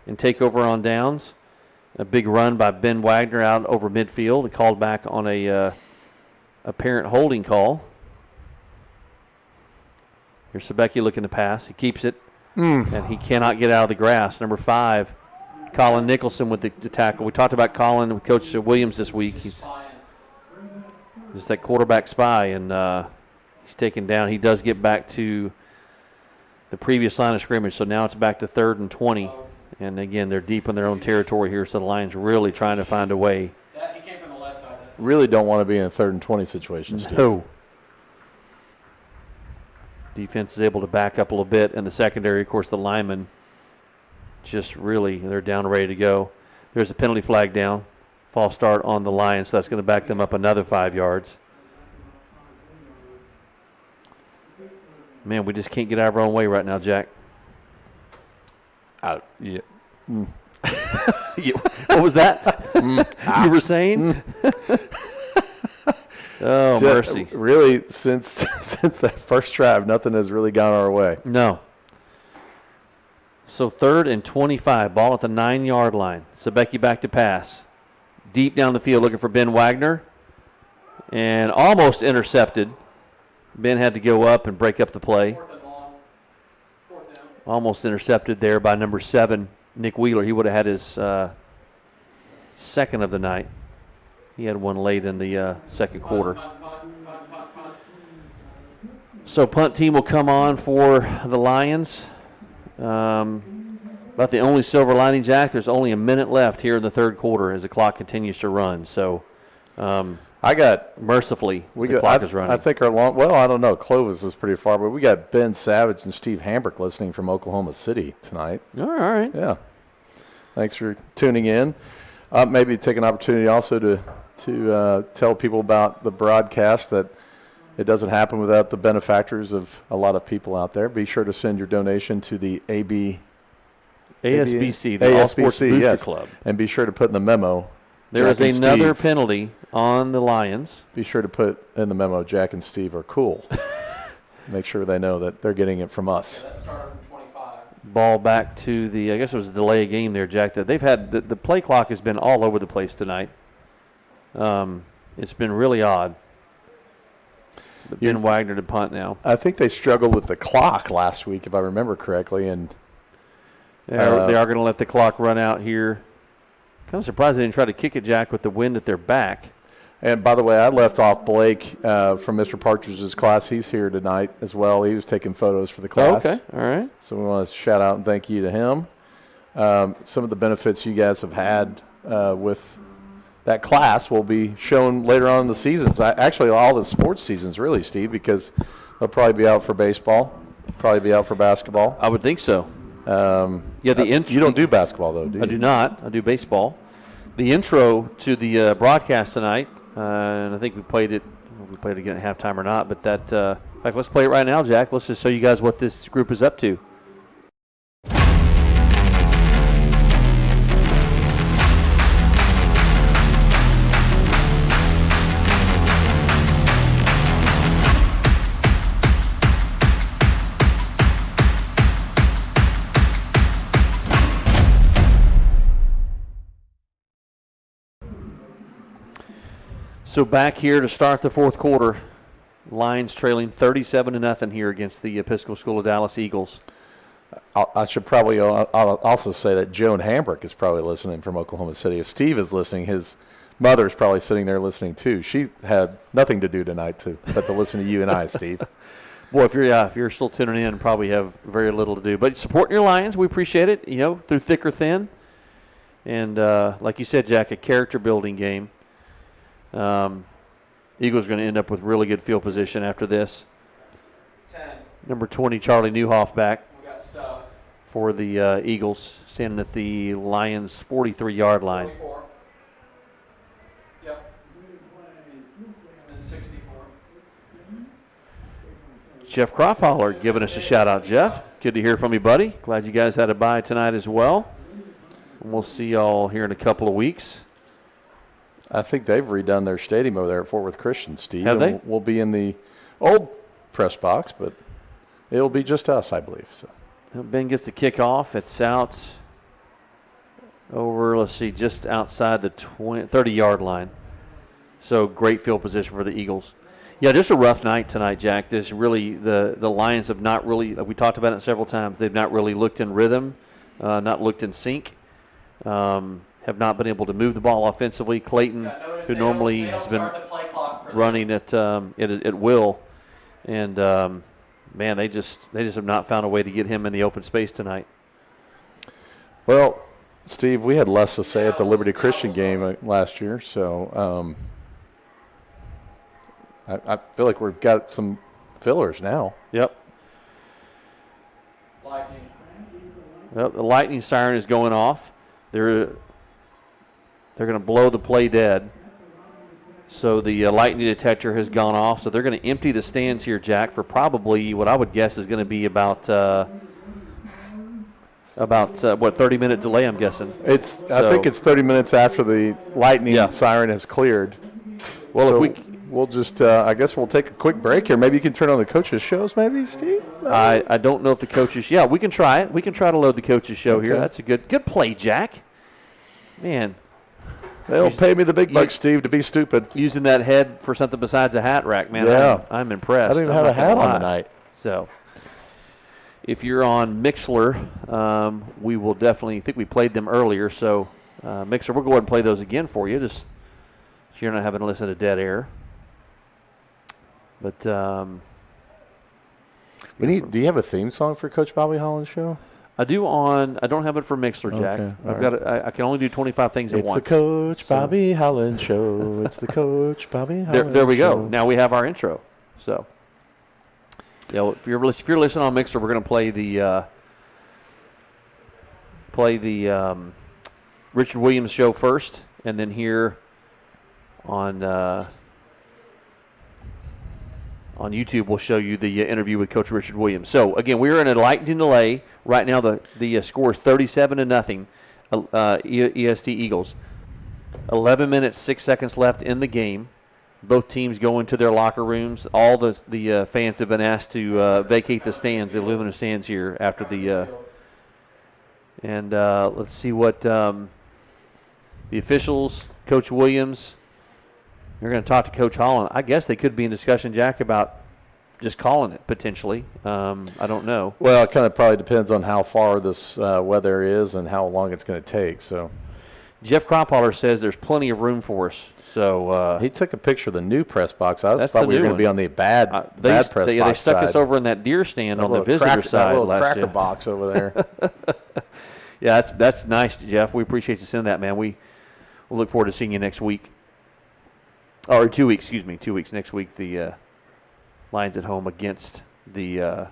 and take over on downs, a big run by Ben Wagner out over midfield, and called back on a apparent holding call. Here's Sebecki looking to pass. He keeps it, and he cannot get out of the grass. Number 5, Colin Nicholson with the tackle. We talked about Colin with Coach Williams this week. He's just that quarterback spy, and he's taken down. He does get back to the previous line of scrimmage, so now it's back to 3rd and 20. And, again, they're deep in their own territory here, so the Lions really trying to find a way. He came from the left side. really don't want to be in a 3rd and 20 situation, Steve. No. Defense is able to back up a little bit. In the secondary, of course, the linemen just really, they're down ready to go. There's a penalty flag down. False start on the Lions, so that's going to back them up another 5 yards. Man, we just can't get out of our own way right now, Jack. Yeah. What was that? You were saying? Oh, mercy. Really, since that first drive, nothing has really gone our way. No. So 3rd and 25, ball at the 9-yard line. Sebecki back to pass. Deep down the field looking for Ben Wagner. And almost intercepted. Ben had to go up and break up the play. Almost intercepted there by number 7, Nick Wheeler. He would have had his second of the night. He had one late in the second quarter. So punt team will come on for the Lions. About the only silver lining, Jack, there's only a minute left here in the third quarter as the clock continues to run. So mercifully, the clock is running. I think I don't know. Clovis is pretty far, but we got Ben Savage and Steve Hambrick listening from Oklahoma City tonight. All right. Yeah. Thanks for tuning in. Maybe take an opportunity also to tell people about the broadcast, that it doesn't happen without the benefactors of a lot of people out there. Be sure to send your donation to the ASBC, the All Sports Booster Club. And be sure to put in the memo, there is another penalty on the Lions. Be sure to put in the memo, Jack and Steve are cool. Make sure they know that they're getting it from us. That started from 25. Ball back to I guess it was a delay game there, Jack. That they've had the play clock has been all over the place tonight. It's been really odd. But Ben Wagner to punt now. I think they struggled with the clock last week, if I remember correctly, and they are going to let the clock run out here. Kind of surprised they didn't try to kick it, Jack, with the wind at their back. And by the way, I left off Blake from Mr. Partridge's class. He's here tonight as well. He was taking photos for the class. Oh, okay, all right. So we want to shout out and thank you to him. Some of the benefits you guys have had with that class will be shown later on in the seasons. Actually, all the sports seasons, really, Steve, because they'll probably be out for baseball, probably be out for basketball. I would think so. You don't do basketball, though, do you? I do not. I do baseball. The intro to the broadcast tonight, and I think we played it. We played it again at halftime or not, but that. In fact, let's play it right now, Jack. Let's just show you guys what this group is up to. So back here to start the fourth quarter, Lions trailing 37-0 here against the Episcopal School of Dallas Eagles. I should probably I'll also say that Joan Hambrick is probably listening from Oklahoma City. If Steve is listening, his mother is probably sitting there listening too. She had nothing to do tonight but to listen to you and I, Steve. Boy, if you're still tuning in, probably have very little to do. But supporting your Lions, we appreciate it. Through thick or thin, and like you said, Jack, a character building game. Eagles are going to end up with really good field position after this. 10. Number 20, Charlie Newhoff back. We got stuffed. For the Eagles, standing at the Lions' 43-yard line. 44. Yep. And 64. Jeff Cropholler giving us a shout-out, Jeff. Good to hear from you, buddy. Glad you guys had a bye tonight as well. And we'll see y'all here in a couple of weeks. I think they've redone their stadium over there at Fort Worth Christian, Steve. Have they? We'll be in the old press box, but it'll be just us, I believe. So Ben gets the kickoff. It's out over, just outside the 30-yard line. So great field position for the Eagles. Yeah, just a rough night tonight, Jack. This really, the Lions have not really, we talked about it several times, they've not really looked in rhythm, not looked in sync. Have not been able to move the ball offensively. Clayton, who normally has been running at will, and man, they just have not found a way to get him in the open space tonight. Well, Steve, we had less to say at the Liberty Christian game last year, so I feel like we've got some fillers now. Yep. Lightning. Well, the lightning siren is going off. They're going to blow the play dead. So the lightning detector has gone off. So they're going to empty the stands here, Jack, for probably what I would guess is going to be about 30-minute delay, I'm guessing. I think it's 30 minutes after the lightning siren has cleared. Well, so if we'll just, I guess we'll take a quick break here. Maybe you can turn on the coaches' shows, maybe, Steve? I don't know if the coaches, we can try it. We can try to load the coaches' show here. That's a good play, Jack. Man. They'll pay me the big bucks, Steve, to be stupid. Using that head for something besides a hat rack, man. Yeah. I'm impressed. I don't even have a hat on tonight. So, if you're on Mixler, we will definitely, I think we played them earlier, so Mixer, we'll go ahead and play those again for you, just so you're not having to listen to dead air. But Do you have a theme song for Coach Bobby Holland's show? I do I don't have it for Mixler, Jack. Okay, I can only do 25 things at once. It's the Coach Bobby Holland show. It's the Coach Bobby Holland There we go. show. Now we have our intro. So, if you're listening on Mixler, we're going to play the Richard Williams show first, and then here on YouTube we'll show you the interview with Coach Richard Williams. So again, we're in a lightning delay right now. The score is 37-0. EST Eagles. 11 minutes 6 seconds left in the game. Both teams go into their locker rooms. All the fans have been asked to vacate the stands, the aluminum stands here after the. And let's see what the officials, Coach Williams. They're going to talk to Coach Holland. I guess they could be in discussion, Jack, about just calling it potentially. I don't know. Well, it kind of probably depends on how far this weather is and how long it's going to take. So, Jeff Cropholler says there's plenty of room for us. So he took a picture of the new press box. I that's thought the we were new going to be on the bad press box They stuck side. us over in that deer stand on the visitor side. That little last cracker year. box over there. Yeah, that's nice, Jeff. We appreciate you sending that, man. We'll look forward to seeing you next week. Or 2 weeks, 2 weeks. Next week, the Lions at home against the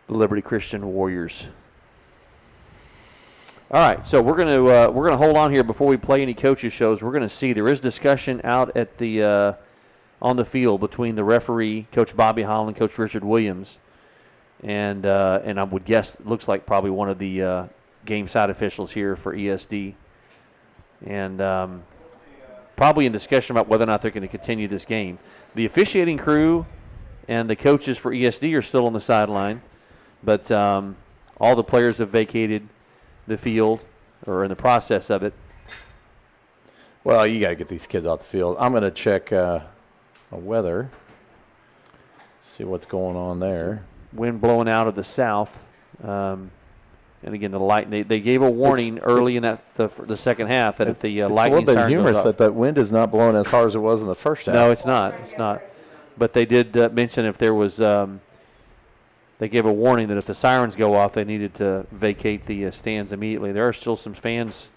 Liberty Christian Warriors. All right, so we're gonna hold on here before we play any coaches shows. We're gonna see there is discussion out at the on the field between the referee, Coach Bobby Holland, Coach Richard Williams, and I would guess it looks like probably one of the game side officials here for ESD, and probably in discussion about whether or not they're going to continue this game. The officiating crew and the coaches for ESD are still on the sideline, but all the players have vacated the field or in the process of it. Well, you got to get these kids off the field. I'm going to check weather, see what's going on there. Wind blowing out of the south. And again, the light. They gave a warning early in the second half that if the lightning it's a little bit siren humorous goes off, that wind is not blowing as hard as it was in the first half. No, it's not. It's not. But they did mention if there was, they gave a warning that if the sirens go off, they needed to vacate the stands immediately. There are still some fans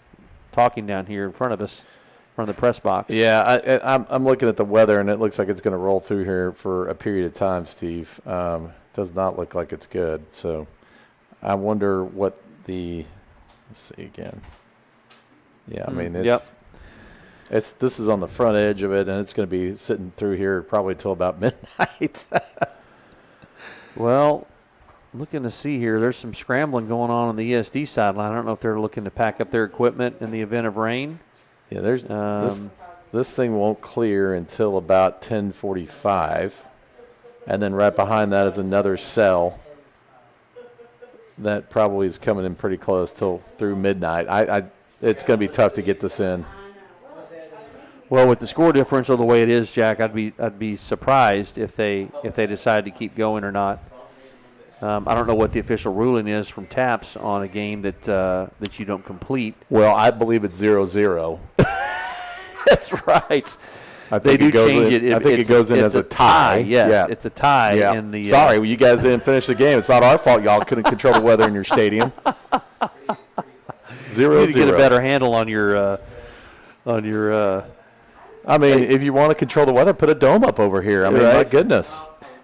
talking down here in front of us, in front of the press box. Yeah, I'm looking at the weather, and it looks like it's going to roll through here for a period of time, Steve. Does not look like it's good. So I wonder what let's see again. Yeah, I mean, this is on the front edge of it, and it's going to be sitting through here probably till about midnight. Well, looking to see here, there's some scrambling going on the ESD sideline. I don't know if they're looking to pack up their equipment in the event of rain. Yeah, there's this thing won't clear until about 10:45, and then right behind that is another cell that probably is coming in pretty close till through midnight. It's going to be tough to get this in. Well, with the score differential the way it is, Jack, I'd be surprised if they decide to keep going or not. I don't know what the official ruling is from TAPS on a game that you don't complete. Well, I believe it's 0-0. That's right. I think it goes in. I think it goes in as a tie. Yes, yeah. It's a tie. Yeah. In the, Sorry, you guys didn't finish the game. It's not our fault. Y'all couldn't control the weather in your stadium. 0-0. You need to get a better handle on your. I mean, if you want to control the weather, put a dome up over here. I mean, my goodness.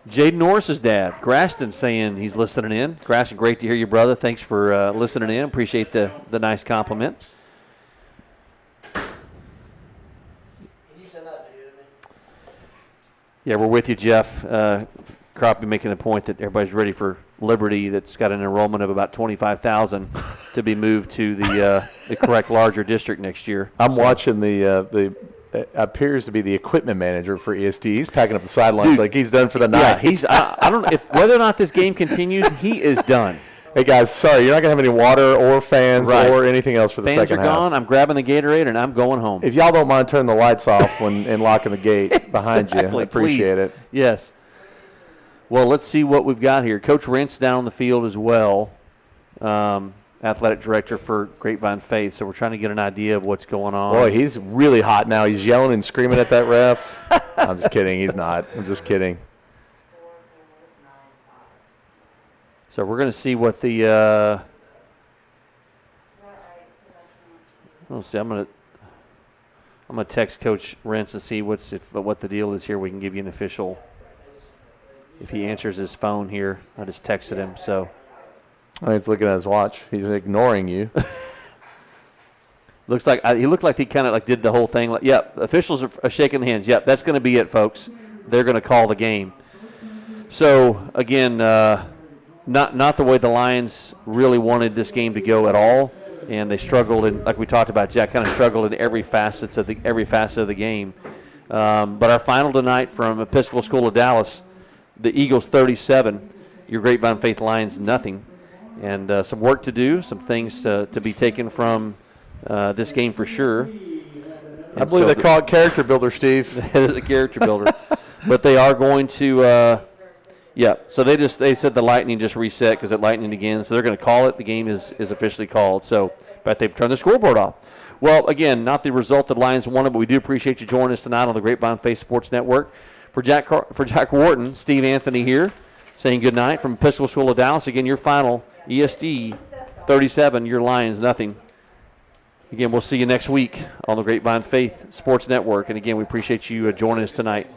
Jaden Norris's dad, Graston, saying he's listening in. Graston, great to hear you, brother. Thanks for listening in. Appreciate the nice compliment. Yeah, we're with you, Jeff. Crappie making the point that everybody's ready for Liberty that's got an enrollment of about 25,000 to be moved to the correct larger district next year. I'm watching the appears to be the equipment manager for ESD. He's packing up the sidelines like he's done for the night. Yeah, I don't know if whether or not this game continues, he is done. Hey, guys, sorry, you're not going to have any water or fans or anything else for the second half. Fans are gone. I'm grabbing the Gatorade, and I'm going home. If y'all don't mind turning the lights off and locking the gate behind you, I appreciate it. Yes. Well, let's see what we've got here. Coach Rent's down on the field as well, athletic director for Grapevine Faith. So we're trying to get an idea of what's going on. Boy, he's really hot now. He's yelling and screaming at that ref. I'm just kidding. He's not. I'm just kidding. So we're going to see what the let's see. I'm going to text Coach Rentz and see what the deal is here. We can give you an official. If he answers his phone here, I just texted him. So He's looking at his watch. He's ignoring you. looks like he looked like he kind of like did the whole thing. Like, yep, officials are shaking hands. Yep, that's going to be it, folks. They're going to call the game. So again, not the way the Lions really wanted this game to go at all, and they struggled. And like we talked about, Jack kind of struggled in every facet of the game. But our final tonight from Episcopal School of Dallas, the Eagles 37, your Grapevine Faith Lions nothing. And some work to do, some things to be taken from this game for sure. I believe they call it character builder, Steve. It is a character builder. But they are going to, so they said the Lightning just reset because it lightning again. So they're going to call it. The game is officially called. So, but they've turned the scoreboard off. Well, again, not the result that Lions wanted, but we do appreciate you joining us tonight on the Grapevine Faith Sports Network. For Jack Wharton, Steve Anthony here, saying good night from Episcopal School of Dallas. Again, your final, ESD 37, your Lions nothing. Again, we'll see you next week on the Grapevine Faith Sports Network. And again, we appreciate you joining us tonight.